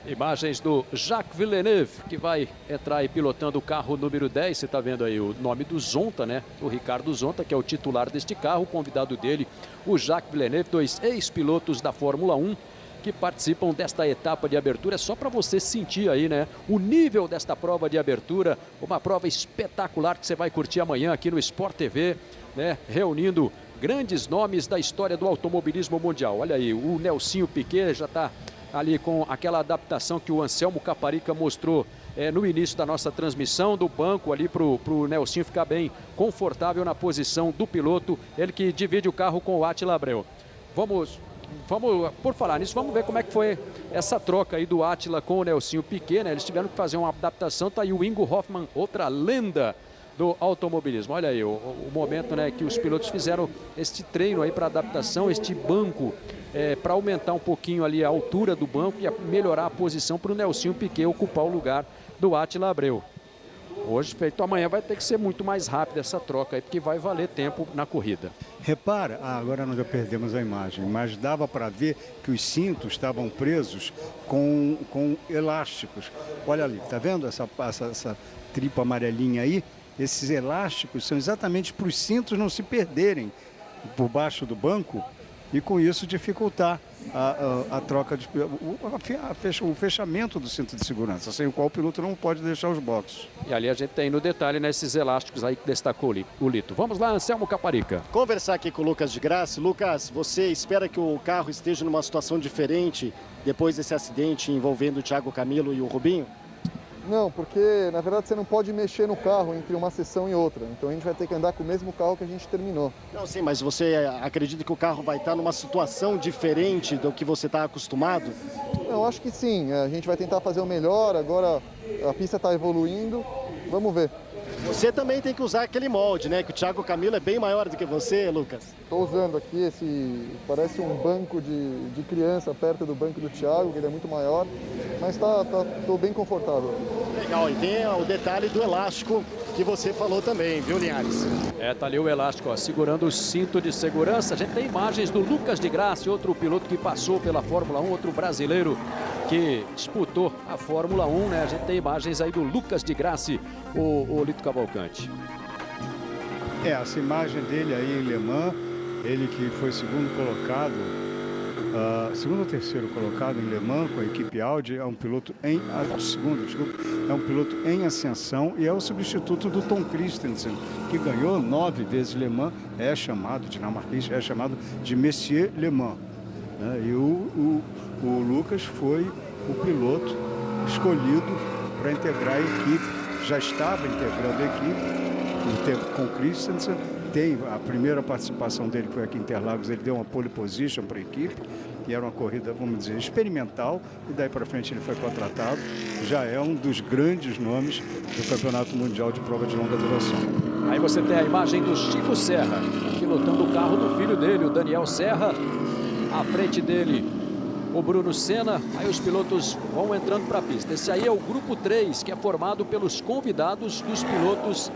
S1: Imagens do Jacques Villeneuve, que vai entrar aí pilotando o carro número 10. Você está vendo aí o nome do Zonta, né? O Ricardo Zonta, que é o titular deste carro. O convidado dele, o Jacques Villeneuve, 2 ex-pilotos da Fórmula 1 que participam desta etapa de abertura. É só para você sentir aí, né, o nível desta prova de abertura. Uma prova espetacular que você vai curtir amanhã aqui no Sport TV, né? Reunindo grandes nomes da história do automobilismo mundial. Olha aí, o Nelsinho Piquet já está ali com aquela adaptação que o Anselmo Caparica mostrou no início da nossa transmissão, do banco ali para o Nelsinho ficar bem confortável na posição do piloto, ele que divide o carro com o Attila Abreu. Vamos, por falar nisso, vamos ver como é que foi essa troca aí do Attila com o Nelsinho Piquet, né? Eles tiveram que fazer uma adaptação, tá aí o Ingo Hoffmann, outra lenda do automobilismo. Olha aí o momento, né, que os pilotos fizeram este treino aí para adaptação, este banco, para aumentar um pouquinho ali a altura do banco e melhorar a posição para o Nelsinho Piquet ocupar o lugar do Attila Abreu. Hoje feito, amanhã vai ter que ser muito mais rápida essa troca aí, porque vai valer tempo na corrida.
S3: Repara, agora nós já perdemos a imagem, mas dava para ver que os cintos estavam presos com elásticos. Olha ali, tá vendo essa tripa amarelinha aí? Esses elásticos são exatamente para os cintos não se perderem por baixo do banco e com isso dificultar a troca, o fechamento do cinto de segurança, sem o qual o piloto não pode deixar os boxes.
S1: E ali a gente tem no detalhe, né, esses elásticos aí que destacou o Lito. Vamos lá, Anselmo Caparica.
S4: Conversar aqui com o Lucas de Grassi. Lucas, você espera que o carro esteja numa situação diferente depois desse acidente envolvendo o Thiago Camilo e o Rubinho?
S13: Não, porque na verdade você não pode mexer no carro entre uma sessão e outra. Então a gente vai ter que andar com o mesmo carro que a gente terminou.
S4: Não, sim, mas você acredita que o carro vai estar numa situação diferente do que você está acostumado?
S13: Eu acho que sim. A gente vai tentar fazer o melhor. Agora a pista está evoluindo. Vamos ver.
S4: Você também tem que usar aquele molde, né? Que o Thiago Camilo é bem maior do que você, Lucas.
S13: Estou usando aqui parece um banco de criança perto do banco do Thiago, que ele é muito maior, mas estou bem confortável.
S4: Legal, e tem o detalhe do elástico que você falou também, viu, Linhares?
S1: Tá ali o elástico, ó, segurando o cinto de segurança. A gente tem imagens do Lucas de Grassi, outro piloto que passou pela Fórmula 1, outro brasileiro que disputou a Fórmula 1, né? A gente tem imagens aí do Lucas de Grassi, o Lito Cavalcante.
S3: Essa imagem dele aí em Le Mans, ele que foi segundo ou terceiro colocado em Le Mans com a equipe Audi, é um piloto é um piloto em ascensão e é o substituto do Tom Christensen, que ganhou 9 vezes Le Mans, dinamarquês, é chamado de Messier Le Mans. E o Lucas foi o piloto escolhido para integrar a equipe, já estava integrando a equipe com Christensen. Tem a primeira participação dele, que foi aqui em Interlagos, ele deu uma pole position para a equipe, que era uma corrida, vamos dizer, experimental, e daí para frente ele foi contratado. Já é um dos grandes nomes do Campeonato Mundial de Prova de Longa Duração.
S1: Aí você tem a imagem do Chico Serra, pilotando o carro do filho dele, o Daniel Serra. À frente dele, o Bruno Senna. Aí os pilotos vão entrando para a pista. Esse aí é o grupo 3, que é formado pelos convidados dos pilotos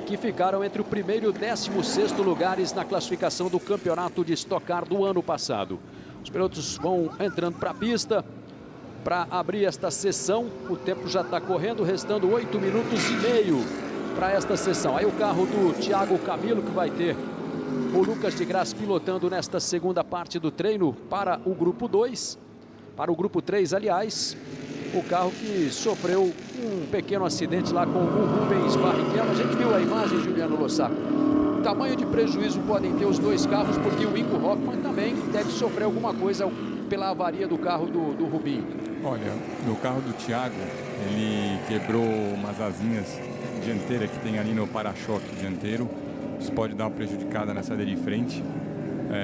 S1: que ficaram entre o primeiro e o 16º lugares na classificação do campeonato de Stock Car do ano passado. Os pilotos vão entrando para a pista para abrir esta sessão. O tempo já está correndo, restando 8 minutos e meio para esta sessão. Aí o carro do Thiago Camilo, que vai ter o Lucas de Grassi pilotando nesta segunda parte do treino para o grupo 2. Para o grupo 3, aliás, o carro que sofreu um pequeno acidente lá com o Rubens Barrichello. A gente viu a imagem, Juliano Lossaco. O tamanho de prejuízo podem ter os dois carros, porque o Ingo Hoffmann também deve sofrer alguma coisa pela avaria do carro do Rubinho.
S2: Olha, no carro do Thiago, ele quebrou umas asinhas dianteiras que tem ali no para-choque dianteiro. Isso pode dar uma prejudicada na saída de frente.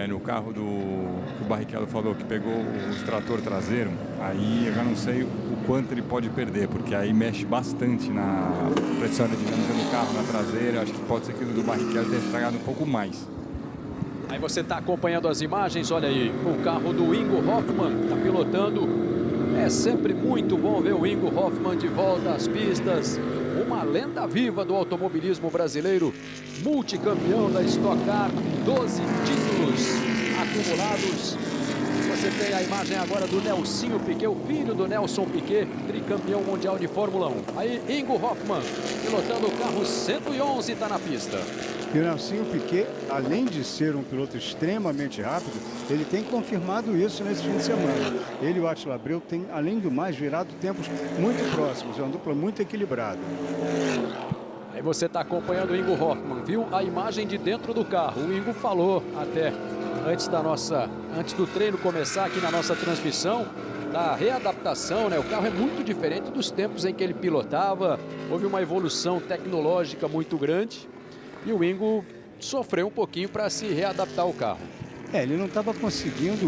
S2: No carro que o Barrichello falou que pegou o extrator traseiro, aí eu já não sei o quanto ele pode perder, porque aí mexe bastante na pressão aerodinâmica do carro, na traseira. Acho que pode ser que o do Barrichello tenha estragado um pouco mais.
S1: Aí você está acompanhando as imagens, olha aí, o carro do Ingo Hoffmann está pilotando. É sempre muito bom ver o Ingo Hoffmann de volta às pistas. Uma lenda viva do automobilismo brasileiro, multicampeão da Stock Car, 12 títulos acumulados. Você tem a imagem agora do Nelsinho Piquet, o filho do Nelson Piquet, tricampeão mundial de Fórmula 1. Aí Ingo Hoffmann, pilotando o carro 111, está na pista.
S3: E o Nelsinho Piquet, além de ser um piloto extremamente rápido, ele tem confirmado isso nesse fim de semana. Ele e o Attila Abreu têm, além do mais, virado tempos muito próximos. É uma dupla muito equilibrada.
S1: Aí você está acompanhando o Ingo Hoffmann, viu a imagem de dentro do carro. O Ingo falou até antes do treino começar aqui na nossa transmissão, da readaptação, né? O carro é muito diferente dos tempos em que ele pilotava. Houve uma evolução tecnológica muito grande. E o Ingo sofreu um pouquinho para se readaptar ao carro.
S3: Ele não estava conseguindo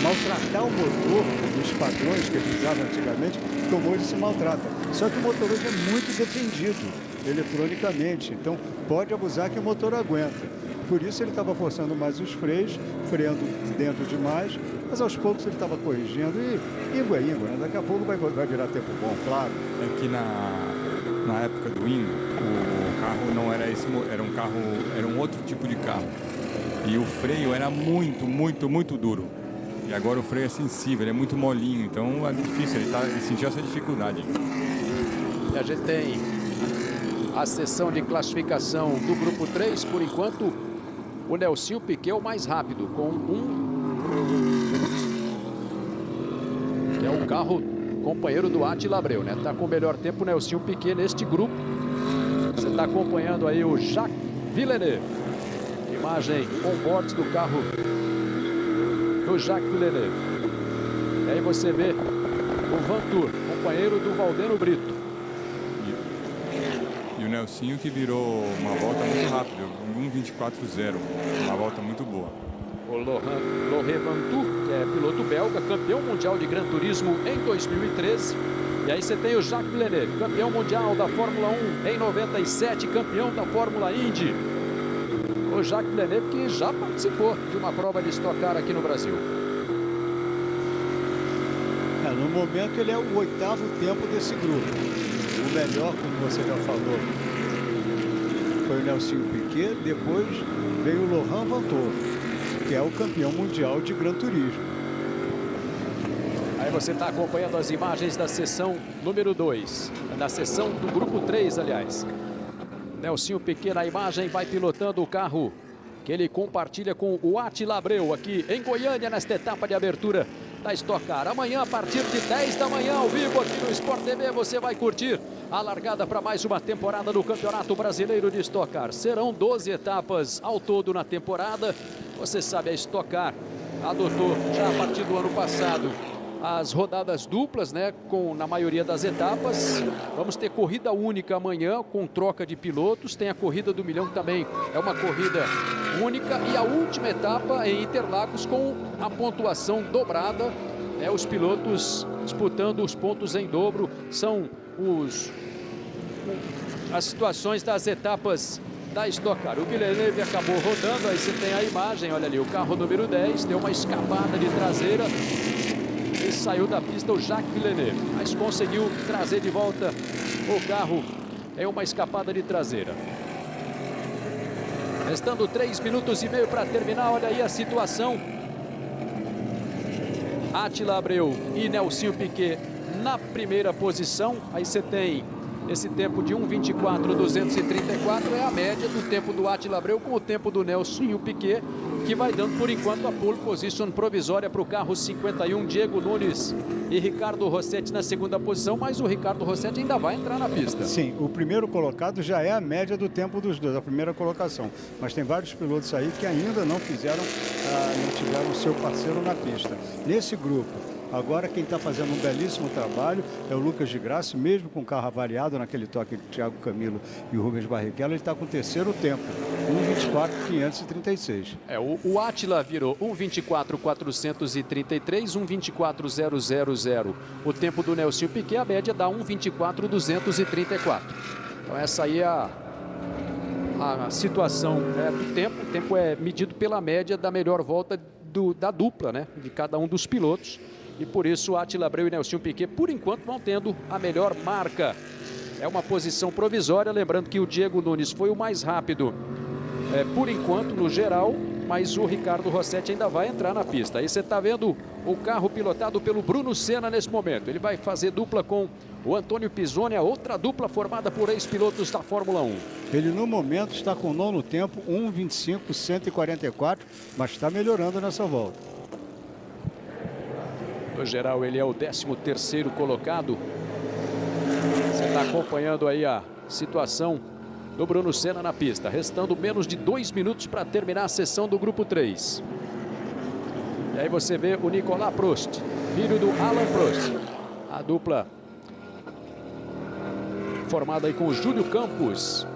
S3: maltratar o motor dos padrões que ele usava antigamente, como hoje se maltrata. Só que o motor hoje é muito defendido eletronicamente, então pode abusar que o motor aguenta. Por isso ele estava forçando mais os freios, freando dentro demais, mas aos poucos ele estava corrigindo. E Ingo é Ingo, né? Daqui a pouco vai virar tempo bom, claro.
S2: É que na época do Indy, o carro não era esse, era um outro tipo de carro. E o freio era muito duro. E agora o freio é sensível, ele é muito molinho, então é difícil, ele sentiu essa dificuldade.
S1: E a gente tem a sessão de classificação do grupo 3, por enquanto o Nelsinho Piquet é o mais rápido, com que é o carro companheiro do Attila Abreu, né? Tá com o melhor tempo o Nelsinho Piquet neste grupo. Você está acompanhando aí o Jacques Villeneuve. Imagem on-board do carro do Jacques Villeneuve. E aí você vê o Vantur, companheiro do Valdeno Brito.
S2: E o Nelsinho que virou uma volta muito rápida, 1:24.0, uma volta muito boa.
S1: O Laurent Vantur, que é piloto belga, campeão mundial de Gran Turismo em 2013. E aí você tem o Jacques Villeneuve, campeão mundial da Fórmula 1 em 97, campeão da Fórmula Indy. O Jacques Villeneuve que já participou de uma prova de Stock Car aqui no Brasil.
S3: No momento ele é o 8º tempo desse grupo. O melhor, como você já falou, foi o Nelsinho Piquet, depois veio o Laurent Vantur, que é o campeão mundial de Gran Turismo.
S1: Aí você está acompanhando as imagens da sessão número 2, da sessão do grupo 3, aliás. Nelsinho Piquet na imagem vai pilotando o carro que ele compartilha com o Attila Abreu aqui em Goiânia, nesta etapa de abertura da Stock Car. Amanhã, a partir de 10 da manhã, ao vivo aqui no Sport TV, você vai curtir a largada para mais uma temporada do Campeonato Brasileiro de Stock Car. Serão 12 etapas ao todo na temporada. Você sabe, a Stock Car adotou já a partir do ano passado as rodadas duplas, né, na maioria das etapas. Vamos ter corrida única amanhã, com troca de pilotos. Tem a corrida do milhão, que também é uma corrida única. E a última etapa em Interlagos, com a pontuação dobrada. Os pilotos disputando os pontos em dobro. São as situações das etapas da Stock Car. O Villeneuve acabou rodando, aí você tem a imagem, olha ali, o carro número 10 deu uma escapada de traseira. E saiu da pista o Jacques Villeneuve, mas conseguiu trazer de volta o carro em uma escapada de traseira. Restando 3 minutos e meio para terminar, olha aí a situação. Attila Abreu e Nelsinho Piquet na primeira posição. Aí você tem esse tempo de 1:24.234, é a média do tempo do Attila Abreu com o tempo do Nelsinho Piquet, que vai dando por enquanto a pole position provisória para o carro 51, Diego Nunes e Ricardo Rossetti na segunda posição, mas o Ricardo Rossetti ainda vai entrar na pista.
S3: Sim, o primeiro colocado já é a média do tempo dos dois, a primeira colocação. Mas tem vários pilotos aí que ainda não tiveram o seu parceiro na pista. Nesse grupo, agora quem está fazendo um belíssimo trabalho é o Lucas de Grassi, mesmo com o carro avariado naquele toque de Thiago Camilo e o Rubens Barrichello, ele está com o terceiro tempo, 1:24.536.
S1: O Attila virou 1:24.433, 1:24.000. O tempo do Nelsinho Piquet, a média dá 1:24.234. Então essa aí é a situação do tempo. O tempo é medido pela média da melhor volta da dupla, né, de cada um dos pilotos. E por isso Attila Abreu e Nelsinho Piquet, por enquanto, vão tendo a melhor marca. É uma posição provisória, lembrando que o Diego Nunes foi o mais rápido, por enquanto, no geral, mas o Ricardo Rossetti ainda vai entrar na pista. Aí você está vendo o carro pilotado pelo Bruno Senna nesse momento. Ele vai fazer dupla com o Antônio Pisoni, a outra dupla formada por ex-pilotos da Fórmula 1.
S3: Ele, no momento, está com o nono tempo, 1:25.144, mas está melhorando nessa volta.
S1: No geral, ele é o 13º colocado. Você está acompanhando aí a situação do Bruno Senna na pista. Restando menos de 2 minutos para terminar a sessão do grupo 3. E aí você vê o Nicolas Prost, filho do Alain Prost. A dupla formada aí com o Júlio Campos.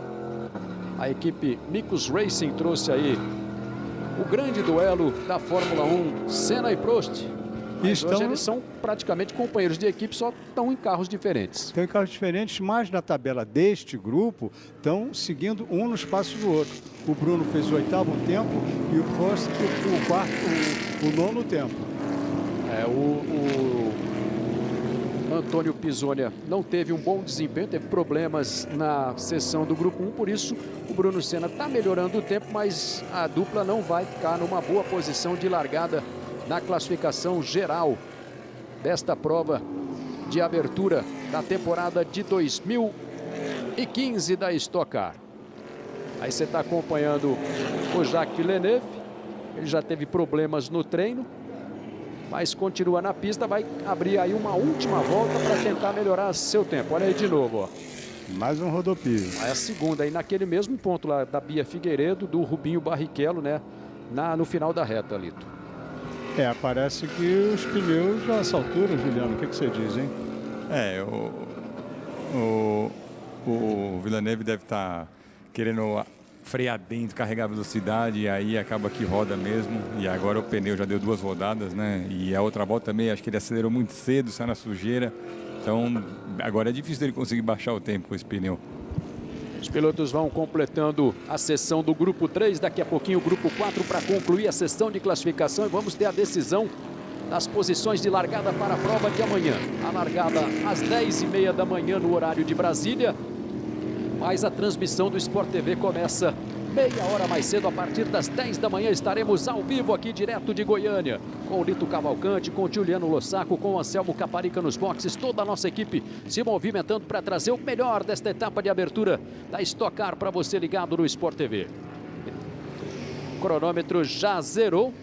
S1: A equipe Micus Racing trouxe aí o grande duelo da Fórmula 1, Senna e Prost. Hoje eles são praticamente companheiros de equipe, só estão em carros diferentes.
S3: Estão em carros diferentes, mas na tabela deste grupo estão seguindo um no espaço do outro. O Bruno fez o 8º tempo e o Prost o 9º tempo.
S1: O Antônio Pisonia não teve um bom desempenho, teve problemas na sessão do grupo 1, por isso o Bruno Senna está melhorando o tempo, mas a dupla não vai ficar numa boa posição de largada na classificação geral desta prova de abertura da temporada de 2015 da Stock Car. Aí você está acompanhando o Jacques Villeneuve, ele já teve problemas no treino, mas continua na pista, vai abrir aí uma última volta para tentar melhorar seu tempo. Olha aí de novo, ó.
S3: Mais um rodopio.
S1: Aí a segunda aí naquele mesmo ponto lá da Bia Figueiredo, do Rubinho Barrichello, né? No final da reta, Lito.
S3: Parece que os pneus já nessa altura, Juliano, o que você diz, hein?
S2: O Villeneuve deve estar querendo frear dentro, carregar velocidade, e aí acaba que roda mesmo. E agora o pneu já deu 2 rodadas, né? E a outra volta também, acho que ele acelerou muito cedo, saiu na sujeira. Então, agora é difícil ele conseguir baixar o tempo com esse pneu.
S1: Os pilotos vão completando a sessão do grupo 3, daqui a pouquinho o grupo 4 para concluir a sessão de classificação, e vamos ter a decisão das posições de largada para a prova de amanhã. A largada às 10h30 da manhã no horário de Brasília, mas a transmissão do Sport TV começa meia hora mais cedo. A partir das 10 da manhã estaremos ao vivo aqui direto de Goiânia, com o Lito Cavalcante, com o Juliano Lossaco, com o Anselmo Caparica nos boxes, toda a nossa equipe se movimentando para trazer o melhor desta etapa de abertura da Stock Car para você ligado no Sport TV. O cronômetro já zerou.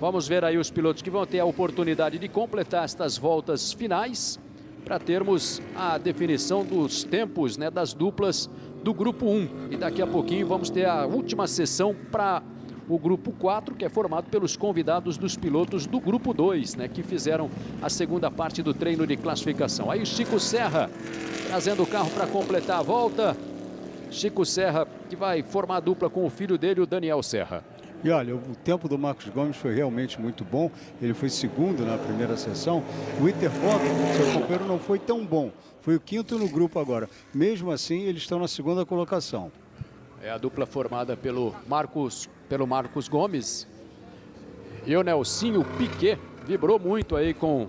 S1: Vamos ver aí os pilotos que vão ter a oportunidade de completar estas voltas finais para termos a definição dos tempos, né, das duplas do grupo 1. E daqui a pouquinho vamos ter a última sessão para o grupo 4, que é formado pelos convidados dos pilotos do grupo 2, né, que fizeram a segunda parte do treino de classificação. Aí Chico Serra trazendo o carro para completar a volta. Chico Serra que vai formar a dupla com o filho dele, o Daniel Serra.
S3: E olha, o tempo do Marcos Gomes foi realmente muito bom. Ele foi segundo na primeira sessão. O Winterbottom, seu companheiro, não foi tão bom. Foi o quinto no grupo agora. Mesmo assim, eles estão na segunda colocação.
S1: É a dupla formada pelo Marcos Gomes. E o Nelsinho Piquet vibrou muito aí com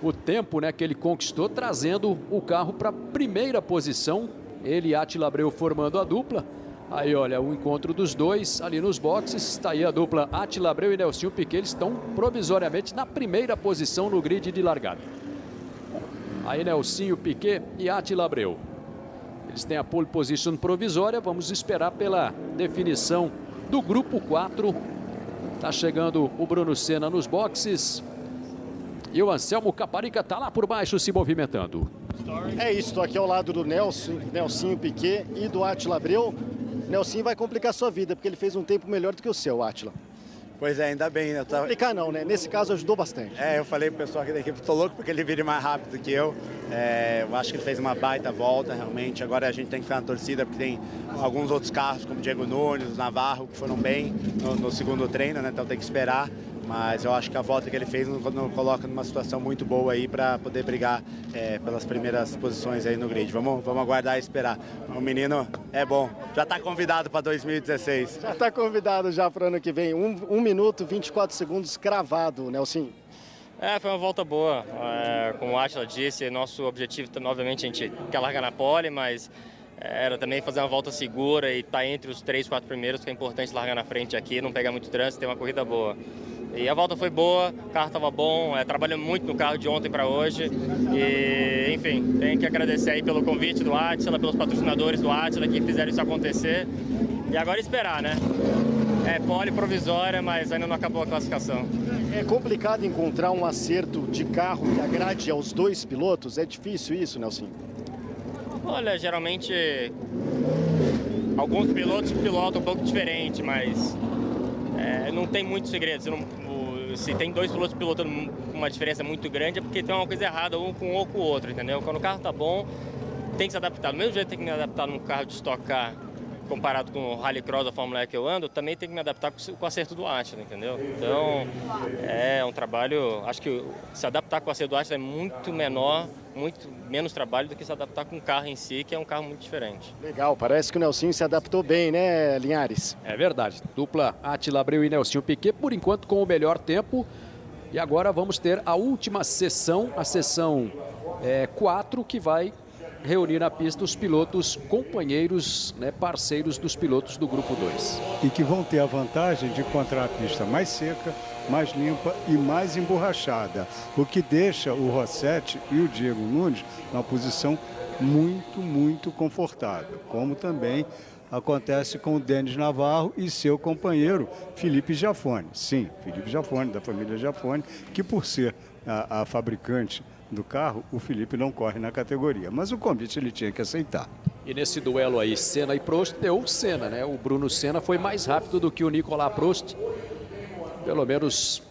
S1: o tempo, né, que ele conquistou, trazendo o carro para a primeira posição. Ele e Attila Abreu formando a dupla. Aí, olha, o encontro dos dois ali nos boxes. Está aí a dupla Attila Abreu e Nelsinho Piquet. Eles estão provisoriamente na primeira posição no grid de largada. Aí Nelsinho Piquet e Attila Abreu. Eles têm a pole position provisória. Vamos esperar pela definição do grupo 4. Está chegando o Bruno Senna nos boxes. E o Anselmo Caparica está lá por baixo se movimentando.
S4: É isso, estou aqui ao lado do Nelsinho Piquet e do Attila Abreu. Nelsinho vai complicar sua vida, porque ele fez um tempo melhor do que o seu, Attila.
S14: Pois é, ainda bem, né?
S4: Complicar não, né? Nesse caso ajudou bastante.
S14: Eu falei pro pessoal aqui da equipe, tô louco porque ele vire mais rápido que eu. Eu acho que ele fez uma baita volta, realmente. Agora a gente tem que ficar na torcida, porque tem alguns outros carros, como Diego Nunes, Navarro, que foram bem no segundo treino, né? Então tem que esperar. Mas eu acho que a volta que ele fez nos coloca numa situação muito boa aí para poder brigar pelas primeiras posições aí no grid. Vamos aguardar e esperar. O menino é bom. Já está convidado para 2016.
S4: Já está convidado já para o ano que vem. 1 minuto, 24 segundos cravado, Nelsinho.
S6: Foi uma volta boa. Como o Attila disse, nosso objetivo, obviamente, a gente quer largar na pole, mas era também fazer uma volta segura e estar entre os 3, 4 primeiros, que é importante largar na frente aqui, não pegar muito trânsito, ter uma corrida boa. E a volta foi boa, o carro estava bom, trabalhamos muito no carro de ontem para hoje. E, enfim, tenho que agradecer aí pelo convite do Attila, pelos patrocinadores do Attila que fizeram isso acontecer. E agora esperar, né? Pole provisória, mas ainda não acabou a classificação.
S4: É complicado encontrar um acerto de carro que agrade aos dois pilotos? É difícil isso, Nelsinho?
S6: Olha, geralmente alguns pilotos pilotam um pouco diferente, mas não tem muito segredo. Se tem dois pilotos pilotando uma diferença muito grande é porque tem uma coisa errada um com o outro, entendeu? Quando o carro tá bom, tem que se adaptar. Do mesmo jeito que tem que me adaptar num carro de Stock Car comparado com o Rallycross da Fórmula E que eu ando, também tem que me adaptar com o acerto do Attila, entendeu? Então, é um trabalho, acho que se adaptar com o acerto do Attila é muito menor, muito menos trabalho do que se adaptar com o carro em si, que é um carro muito diferente.
S4: Legal, parece que o Nelsinho se adaptou bem, né, Linhares?
S1: É verdade, dupla Attila Abreu e Nelsinho Piquet, por enquanto com o melhor tempo. E agora vamos ter a última sessão, a sessão 4, que vai reunir na pista os pilotos companheiros, né, parceiros dos pilotos do grupo 2.
S3: E que vão ter a vantagem de encontrar a pista mais seca, mais limpa e mais emborrachada, o que deixa o Rossetti e o Diego Nunes numa posição muito, muito confortável, como também acontece com o Denis Navarro e seu companheiro Felipe Giafone. Sim, Felipe Giafone, da família Giafone, que por ser a fabricante do carro, o Felipe não corre na categoria, mas o convite ele tinha que aceitar.
S1: E nesse duelo aí, Senna e Prost, deu Senna, né? O Bruno Senna foi mais rápido do que o Nicolas Prost. Pelo menos,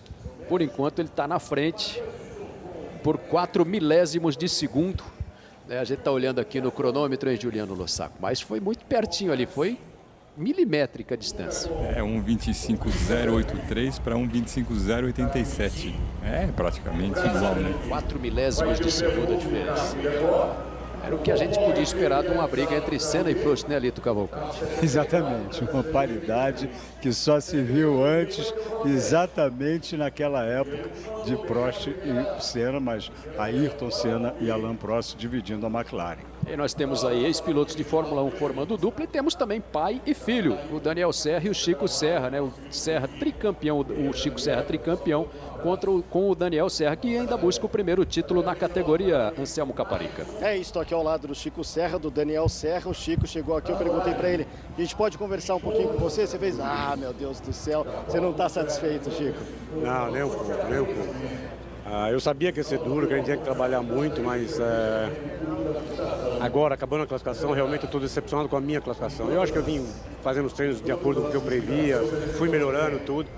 S1: por enquanto, ele está na frente por 4 milésimos de segundo. A gente está olhando aqui no cronômetro, hein, Juliano Lossaco? Mas foi muito pertinho ali, foi milimétrica a distância.
S2: É 1:25.083 para 1:25.087. É praticamente igual, né?
S1: 4 milésimos de segundo a diferença. Era o que a gente podia esperar de uma briga entre Senna e Prost, né, Lito Cavalcante?
S3: Exatamente, uma paridade que só se viu antes, exatamente naquela época de Prost e Senna, mas Ayrton Senna e Alain Prost dividindo a McLaren.
S1: E nós temos aí ex-pilotos de Fórmula 1 formando dupla e temos também pai e filho, o Daniel Serra e o Chico Serra, né? O Serra tricampeão, o Chico Serra tricampeão com o Daniel Serra, que ainda busca o primeiro título na categoria, Anselmo Caparica.
S4: É isso, estou aqui ao lado do Chico Serra, do Daniel Serra. O Chico chegou aqui, eu perguntei para ele, a gente pode conversar um pouquinho com você? Você fez, meu Deus do céu, você não está satisfeito, Chico?
S15: Não, nem um pouco, nem um pouco. Eu sabia que ia ser duro, que a gente tinha que trabalhar muito, mas agora, acabando a classificação, realmente eu estou decepcionado com a minha classificação. Eu acho que eu vim fazendo os treinos de acordo com o que eu previa, fui melhorando tudo,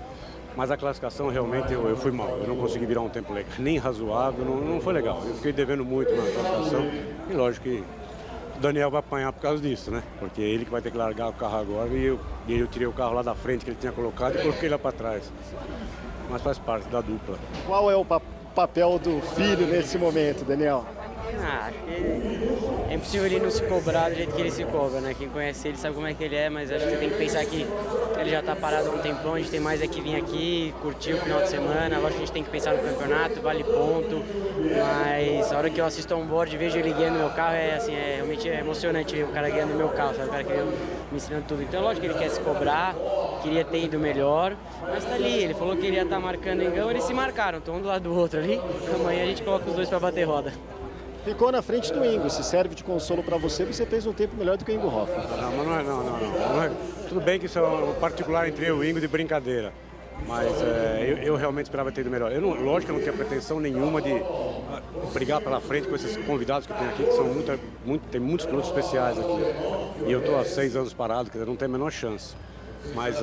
S15: mas a classificação realmente eu fui mal. Eu não consegui virar um tempo legal, nem razoável, não foi legal. Eu fiquei devendo muito na classificação e lógico que o Daniel vai apanhar por causa disso, né? Porque é ele que vai ter que largar o carro agora e eu tirei o carro lá da frente que ele tinha colocado e coloquei lá para trás. Mas faz parte da dupla.
S4: Qual é o papel do filho nesse momento, Daniel?
S16: Acho que é impossível ele não se cobrar do jeito que ele se cobra, né? Quem conhece ele sabe como é que ele é, mas acho que você tem que pensar que ele já está parado há um tempão, a gente tem mais é que vir aqui, curtir o final de semana, lógico que a gente tem que pensar no campeonato, vale ponto, mas a hora que eu assisto on board e vejo ele guiando meu carro, realmente emocionante ver o cara guiando meu carro, sabe? O cara que veio me ensinando tudo. Então, lógico que ele quer se cobrar, queria ter ido melhor, mas tá ali, ele falou que ele ia estar marcando em Gão, eles se marcaram, estão um do lado do outro ali, amanhã a gente coloca os dois para bater roda.
S4: Ficou na frente do Ingo, se serve de consolo para você, você fez um tempo melhor do que o Ingo Hoffmann.
S15: Não é. Tudo bem que isso é um particular entre eu e o Ingo de brincadeira, mas eu realmente esperava ter ido melhor. Lógico que eu não tinha pretensão nenhuma de brigar pela frente com esses convidados que tem aqui, que são tem muitos pilotos especiais aqui. E eu estou há 6 anos parado, quer dizer, não tem a menor chance. Mas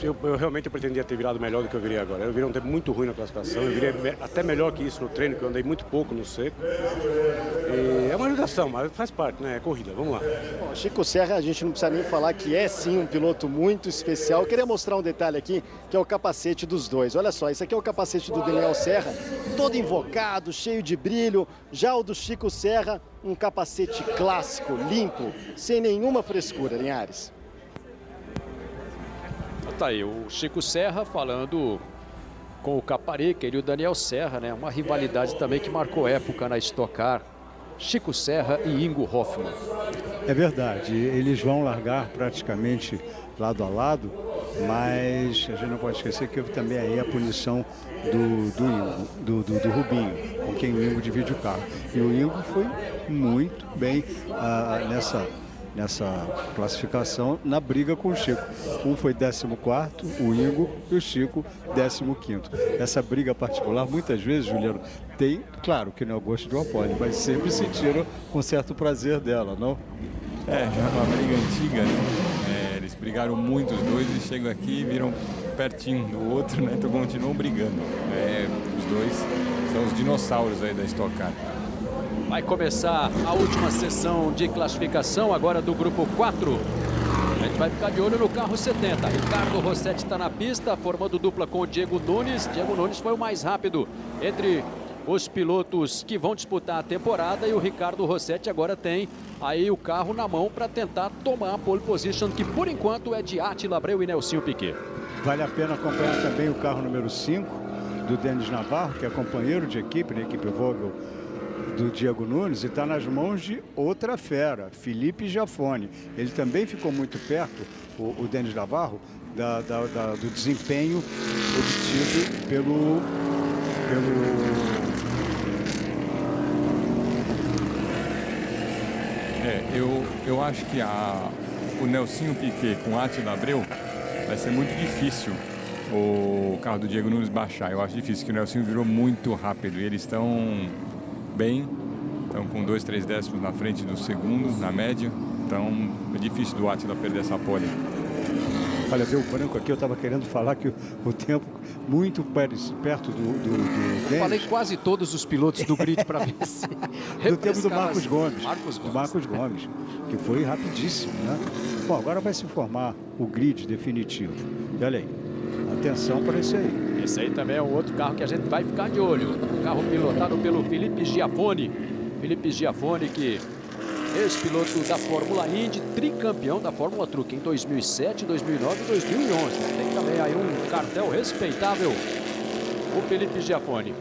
S15: eu realmente pretendia ter virado melhor do que eu virei agora. Eu virei um tempo muito ruim na classificação, eu virei até melhor que isso no treino, que eu andei muito pouco no seco. E é uma ajudação, mas faz parte, né? É corrida, vamos lá.
S4: Bom, Chico Serra, a gente não precisa nem falar que é sim um piloto muito especial. Eu queria mostrar um detalhe aqui, que é o capacete dos dois. Olha só, esse aqui é o capacete do Daniel Serra, todo invocado, cheio de brilho. Já o do Chico Serra, um capacete clássico, limpo, sem nenhuma frescura, Linhares.
S1: Tá aí, o Chico Serra falando com o Caparica, ele e o Daniel Serra, né? Uma rivalidade também que marcou época na Stock Car. Chico Serra e Ingo Hoffmann.
S3: É verdade, eles vão largar praticamente lado a lado, mas a gente não pode esquecer que houve também aí a punição do Rubinho, com quem o Ingo divide o carro. E o Ingo foi muito bem nessa classificação na briga com o Chico. Um foi 14º, o Ingo, e o Chico 15º. Essa briga particular, muitas vezes, Juliano, tem, claro que não é o gosto de uma pole, mas sempre se tira com certo prazer dela, não?
S2: Já é uma briga antiga, né? Eles brigaram muito os dois e chegam aqui e viram pertinho do outro, né? Então continuam brigando. Os dois são os dinossauros aí da Stock Car.
S1: Vai começar a última sessão de classificação agora do grupo 4. A gente vai ficar de olho no carro 70. Ricardo Rossetti está na pista, formando dupla com o Diego Nunes. Diego Nunes foi o mais rápido entre os pilotos que vão disputar a temporada. E o Ricardo Rossetti agora tem aí o carro na mão para tentar tomar a pole position, que por enquanto é de Attila Abreu e Nelsinho Piquet.
S3: Vale a pena acompanhar também o carro número 5. do Denis Navarro, que é companheiro de equipe, na equipe Vogel do Diego Nunes, e está nas mãos de outra fera, Felipe Giafone. Ele também ficou muito perto, o Denis Navarro, do desempenho obtido pelo
S2: eu acho que o Nelsinho Piquet com o Átila Abreu vai ser muito difícil o carro do Diego Nunes baixar. Eu acho difícil, que o Nelsinho virou muito rápido e eles estão bem, estão com 2, 3 décimos na frente do segundo, na média. Então é difícil do Átila perder essa pole.
S3: Olha, veio o branco aqui, eu estava querendo falar que o tempo muito perto do
S1: Eu falei quase todos os pilotos do grid para ver se...
S3: do tempo do Marcos Gomes. Marcos Gomes, que foi rapidíssimo, né? Bom, agora vai se formar o grid definitivo. E olha aí, atenção para esse aí.
S1: Esse aí também é um outro carro que a gente vai ficar de olho. O carro pilotado pelo Felipe Giafone. Felipe Giafone, que ex-piloto da Fórmula Indy, tricampeão da Fórmula Truck em 2007, 2009 e 2011. Tem também aí um cartel respeitável, o Felipe Giafone.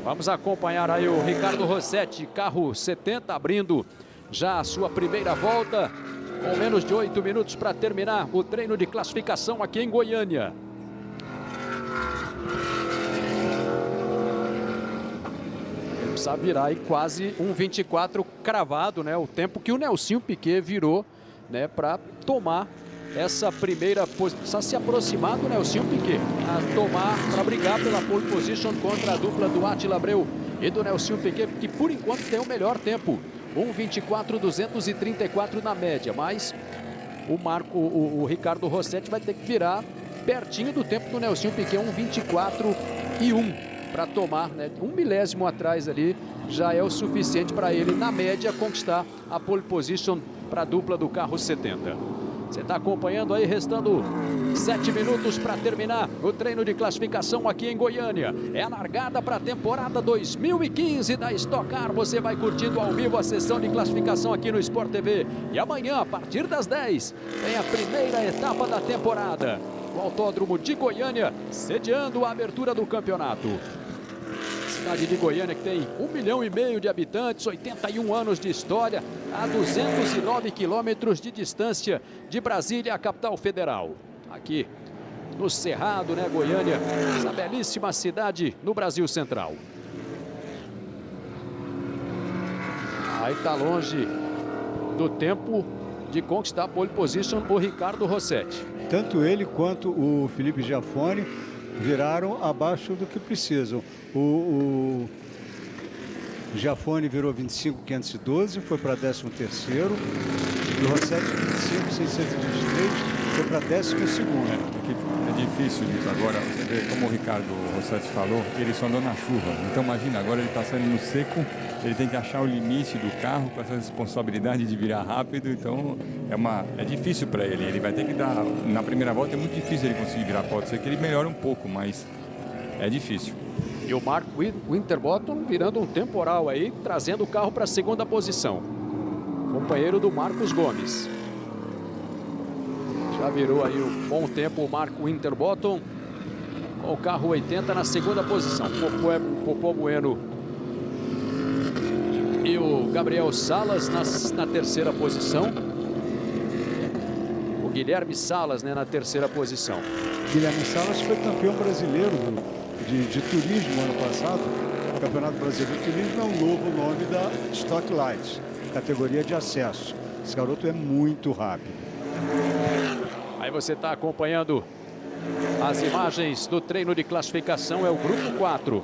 S1: Vamos acompanhar aí o Ricardo Rossetti, carro 70, abrindo já a sua primeira volta, com menos de 8 minutos para terminar o treino de classificação aqui em Goiânia. Precisa virar aí quase um 24 cravado, né? O tempo que o Nelsinho Piquet virou, né? Para tomar essa primeira posição. Precisa se aproximar do Nelsinho Piquet, para brigar pela pole position contra a dupla do Átila Abreu e do Nelsinho Piquet, que por enquanto tem o melhor tempo. 1:24.234 na média, mas o Ricardo Rossetti vai ter que virar pertinho do tempo do Nelsinho Piquet, 1:24.1. Para tomar, né, 1 milésimo atrás ali, já é o suficiente para ele, na média, conquistar a pole position para a dupla do carro 70. Você está acompanhando aí, restando 7 minutos para terminar o treino de classificação aqui em Goiânia. É a largada para a temporada 2015 da Stock Car. Você vai curtindo ao vivo a sessão de classificação aqui no Sport TV. E amanhã, a partir das 10, tem a primeira etapa da temporada. O Autódromo de Goiânia, sediando a abertura do campeonato. Cidade de Goiânia, que tem 1,5 milhão de habitantes, 81 anos de história, a 209 quilômetros de distância de Brasília, a capital federal. Aqui no Cerrado, né, Goiânia, essa belíssima cidade no Brasil Central. Aí tá longe do tempo de conquistar a pole position o Ricardo Rossetti.
S3: Tanto ele quanto o Felipe Giafone viraram abaixo do que precisam. O Giafone virou 25.512, foi para 13º. E o Rossetti 25.623, foi para 12º.
S2: É difícil isso agora. Você vê, como o Ricardo Rossetti falou, ele só andou na chuva. Então imagina, agora ele está saindo no seco, ele tem que achar o limite do carro com essa responsabilidade de virar rápido. Então é difícil para ele. Ele vai ter que dar, na primeira volta é muito difícil ele conseguir virar. Pode ser que ele melhore um pouco, mas é difícil.
S1: E o Mark Winterbottom virando um temporal aí, trazendo o carro para a segunda posição. Companheiro do Marcos Gomes. Já virou aí um bom tempo o Mark Winterbottom, com o carro 80 na segunda posição. Popó Bueno e o Gabriel Salas na terceira posição. O Guilherme Salas, né, na terceira posição.
S3: Guilherme Salas foi campeão brasileiro de turismo ano passado. O Campeonato Brasileiro de Turismo é um novo nome da Stock Light, categoria de acesso. Esse garoto é muito rápido.
S1: Aí você está acompanhando as imagens do treino de classificação, é o grupo 4.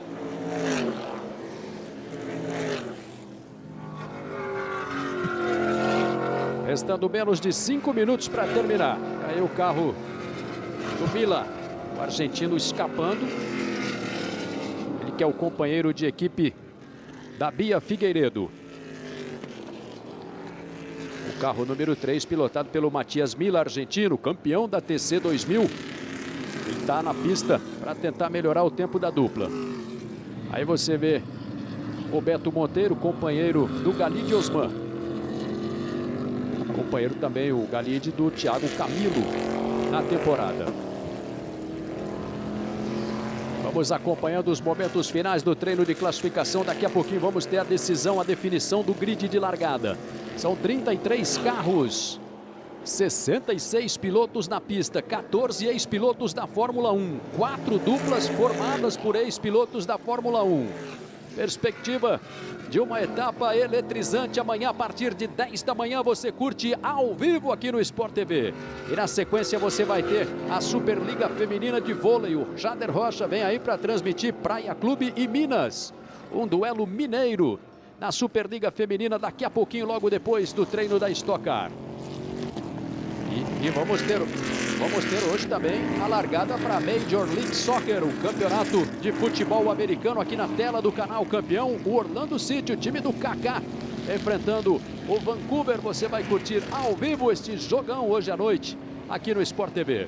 S1: Restando menos de 5 minutos para terminar. Aí o carro do Mila, o argentino escapando. Ele que é o companheiro de equipe da Bia Figueiredo. O carro número 3, pilotado pelo Matias Mila, argentino, campeão da TC 2000. Ele está na pista para tentar melhorar o tempo da dupla. Aí você vê o Beto Monteiro, companheiro do Galide Osman. Companheiro também o Galide do Thiago Camilo na temporada. Vamos acompanhando os momentos finais do treino de classificação. Daqui a pouquinho vamos ter a decisão, a definição do grid de largada. São 33 carros, 66 pilotos na pista, 14 ex-pilotos da Fórmula 1, 4 duplas formadas por ex-pilotos da Fórmula 1. Perspectiva de uma etapa eletrizante amanhã a partir de 10 da manhã. Você curte ao vivo aqui no Sport TV. E na sequência você vai ter a Superliga Feminina de Vôlei. O Jader Rocha vem aí para transmitir Praia Clube e Minas. Um duelo mineiro na Superliga Feminina daqui a pouquinho, logo depois do treino da Stock Car. E vamos ter hoje também a largada para a Major League Soccer, o campeonato de futebol americano aqui na tela do canal Campeão. O Orlando City, o time do Kaká, enfrentando o Vancouver. Você vai curtir ao vivo este jogão hoje à noite aqui no Sport TV.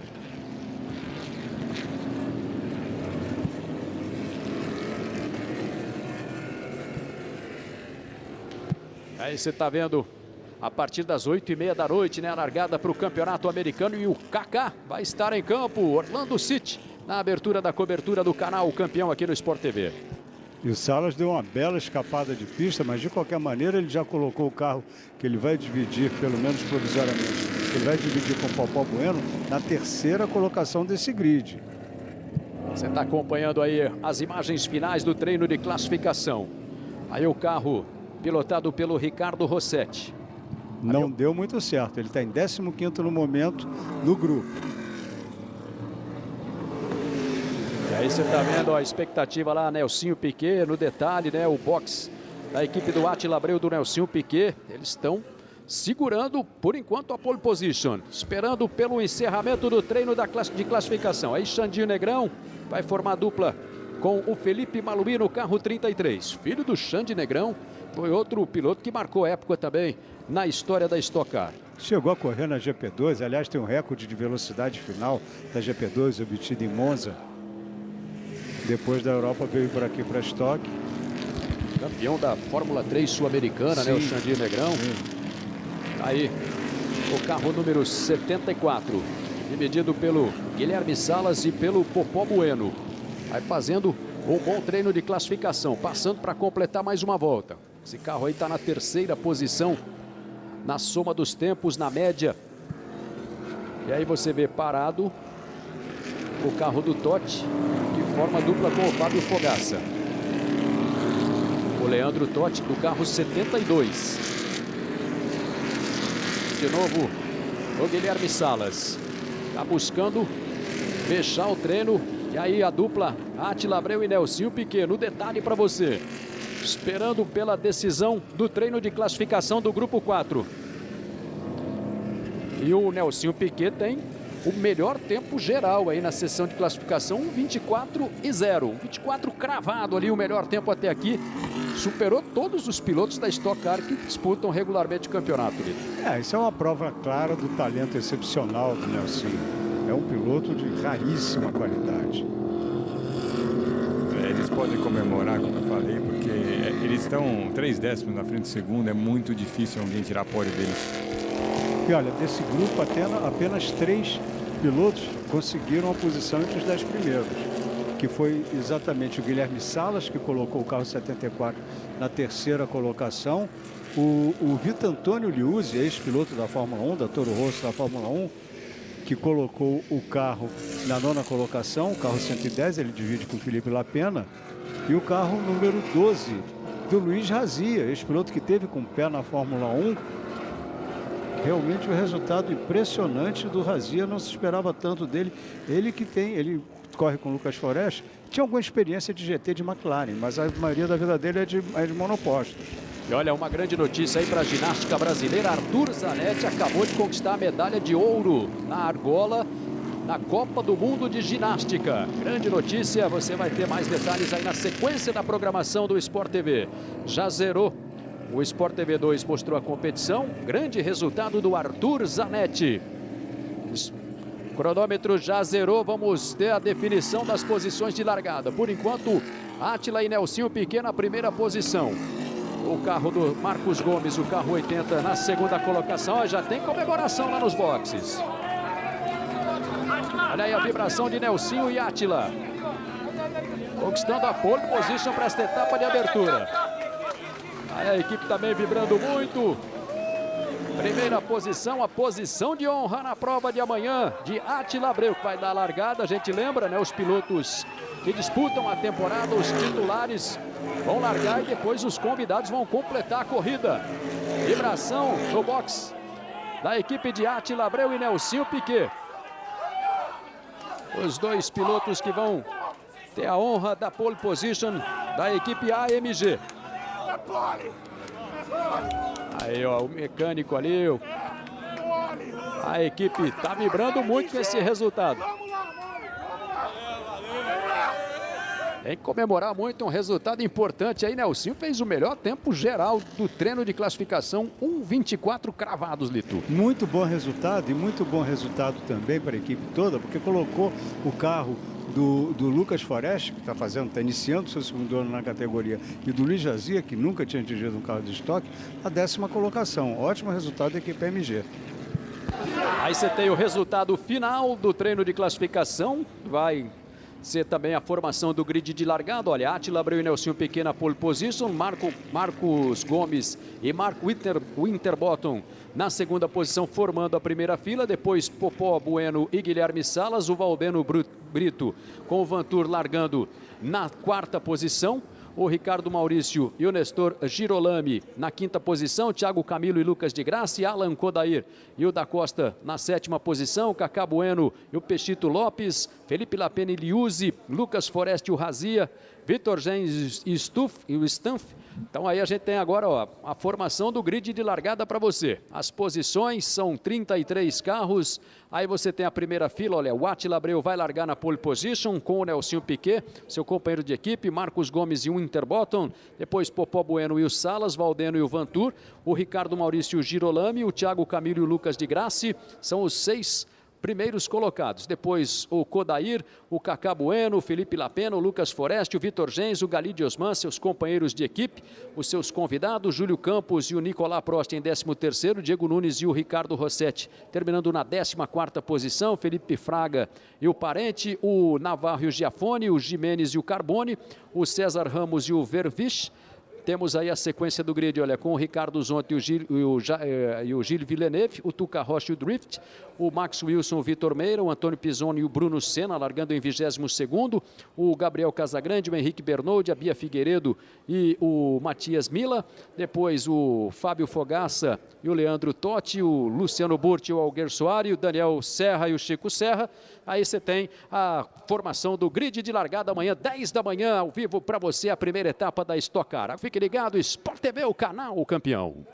S1: Aí você está vendo a partir das 8h30 da noite, né? A largada para o campeonato americano e o Kaká vai estar em campo. Orlando City na abertura da cobertura do canal Campeão aqui no Sport TV.
S3: E o Salas deu uma bela escapada de pista, mas de qualquer maneira ele já colocou o carro que ele vai dividir, pelo menos provisoriamente, ele vai dividir com o Popó Bueno na terceira colocação desse grid.
S1: Você está acompanhando aí as imagens finais do treino de classificação. Aí o carro pilotado pelo Ricardo Rossetti.
S3: Não deu muito certo, ele está em 15º no momento no grupo.
S1: E aí você está vendo a expectativa lá, Nelsinho Piquet no detalhe, né? O box da equipe do Átila Abreu, do Nelsinho Piquet. Eles estão segurando, por enquanto, a pole position, esperando pelo encerramento do treino de classificação. Aí Xandinho Negrão vai formar dupla com o Felipe Malumi no carro 33. Filho do Xande Negrão, foi outro piloto que marcou época também na história da Stock Car.
S3: Chegou a correr na GP2, aliás tem um recorde de velocidade final da GP2 obtido em Monza. Depois da Europa veio por aqui para a Stock.
S1: Campeão da Fórmula 3 sul-americana, né? O Xandinho Negrão. Aí o carro número 74, dividido pelo Guilherme Salas e pelo Popó Bueno. Aí fazendo um bom treino de classificação, passando para completar mais uma volta. Esse carro aí está na terceira posição na soma dos tempos, na média. E aí você vê parado o carro do Totti, que forma dupla com o Fábio Fogaça. O Leandro Totti do carro 72. De novo o Guilherme Salas. Está buscando fechar o treino. E aí a dupla Átila Abreu e Nelsinho Piquet no detalhe para você. Esperando pela decisão do treino de classificação do grupo 4. E o Nelsinho Piquet tem o melhor tempo geral aí na sessão de classificação, 24:0. 24 cravado ali, o melhor tempo até aqui. Superou todos os pilotos da Stock Car que disputam regularmente o campeonato.
S3: Isso é uma prova clara do talento excepcional do Nelsinho. É um piloto de raríssima qualidade.
S2: Eles podem comemorar, como eu falei, porque eles estão 3 décimos na frente do segundo. É muito difícil alguém tirar a pole deles.
S3: E olha, desse grupo apenas 3 pilotos conseguiram a posição entre os 10 primeiros. Que foi exatamente o Guilherme Salas, que colocou o carro 74 na terceira colocação. O Vitor Antônio Liuzzi, ex-piloto da Fórmula 1, da Toro Rosso da Fórmula 1, que colocou o carro na 9ª colocação, o carro 110, ele divide com o Felipe Lapena, e o carro número 12 do Luiz Razia, ex-piloto que teve com o pé na Fórmula 1. Realmente um resultado impressionante do Razia, não se esperava tanto dele. Ele corre com o Lucas Forest, tinha alguma experiência de GT de McLaren, mas a maioria da vida dele é de monopostos.
S1: E olha, uma grande notícia aí para a ginástica brasileira. Arthur Zanetti acabou de conquistar a medalha de ouro na argola na Copa do Mundo de Ginástica. Grande notícia, você vai ter mais detalhes aí na sequência da programação do Sport TV. Já zerou. O Sport TV 2 mostrou a competição. Grande resultado do Arthur Zanetti. O cronômetro já zerou. Vamos ter a definição das posições de largada. Por enquanto, Átila e Nelsinho Piquet na primeira posição. O carro do Marcos Gomes, o carro 80 na segunda colocação. Já tem comemoração lá nos boxes. Olha aí a vibração de Nelsinho e Átila. conquistando a pole position para esta etapa de abertura. Aí a equipe também vibrando muito. Primeira posição, a posição de honra na prova de amanhã de Átila Abreu, que vai dar a largada. A gente lembra, né? Os pilotos que disputam a temporada, os titulares, vão largar e depois os convidados vão completar a corrida. Vibração no box da equipe de Átila Abreu e Nelsinho Piquet. Os dois pilotos que vão ter a honra da pole position da equipe AMG. Aí, ó, o mecânico ali. A equipe está vibrando muito com esse resultado. Tem que comemorar muito um resultado importante aí. Nelsinho fez o melhor tempo geral do treino de classificação, 1:24 cravados, Litu.
S3: Muito bom resultado e muito bom resultado também para a equipe toda, porque colocou o carro do Lucas Forest, que está iniciando seu segundo ano na categoria, e do Luiz Jazia, que nunca tinha atingido um carro de estoque, a 10ª colocação. Ótimo resultado da equipe MG.
S1: Aí você tem o resultado final do treino de classificação. Vai ser também a formação do grid de largada. Olha, Átila Abreu e Nelsinho Piquet na pole position, Marcos Gomes e Marco Winterbottom na segunda posição, formando a primeira fila. Depois Popó Bueno e Guilherme Salas, o Valdeno Brito com o Vantur largando na quarta posição. O Ricardo Maurício e o Nestor Girolami na quinta posição, Thiago Camilo e Lucas de Graça, e Alan Kodair e o da Costa na sétima posição, Cacá Bueno e o Pechito Lopes, Felipe Lapena e Liuzzi, Lucas Forest e o Razia, Vitor Gens e o Stanf. Então aí a gente tem agora, ó, a formação do grid de largada para você. As posições são 33 carros. Aí você tem a primeira fila, olha, o Átila Abreu vai largar na pole position com o Nelsinho Piquet, seu companheiro de equipe, Marcos Gomes e o Winterbottom. Depois Popó Bueno e o Salas, Valdeno e o Vantur, o Ricardo Maurício e o Girolami, o Thiago Camilo e o Lucas de Graça. São os 6 primeiros colocados. Depois o Kodair, o Cacá Bueno, o Felipe Lapena, o Lucas Forest, o Vitor Gens, o Galide Osman, seus companheiros de equipe, os seus convidados, Júlio Campos e o Nicolás Prost em 13º, Diego Nunes e o Ricardo Rossetti terminando na 14ª posição, Felipe Fraga e o Parente, o Navarro e o Giafone, o Jimenez e o Carbone, o César Ramos e o Vervich. Temos aí a sequência do grid, olha, com o Ricardo Zonta e o Gilles Villeneuve, o Tuca Rocha e o Drift, o Max Wilson, o Vitor Meira, o Antônio Pisoni e o Bruno Senna, largando em 22º, o Gabriel Casagrande, o Henrique Bernold, a Bia Figueiredo e o Matias Mila, depois o Fábio Fogaça e o Leandro Totti, o Luciano Burti e o Alguer Soares, o Daniel Serra e o Chico Serra. Aí você tem a formação do grid de largada amanhã, 10 da manhã, ao vivo para você, a primeira etapa da Stock Car. Fique ligado, Sport TV, o canal campeão.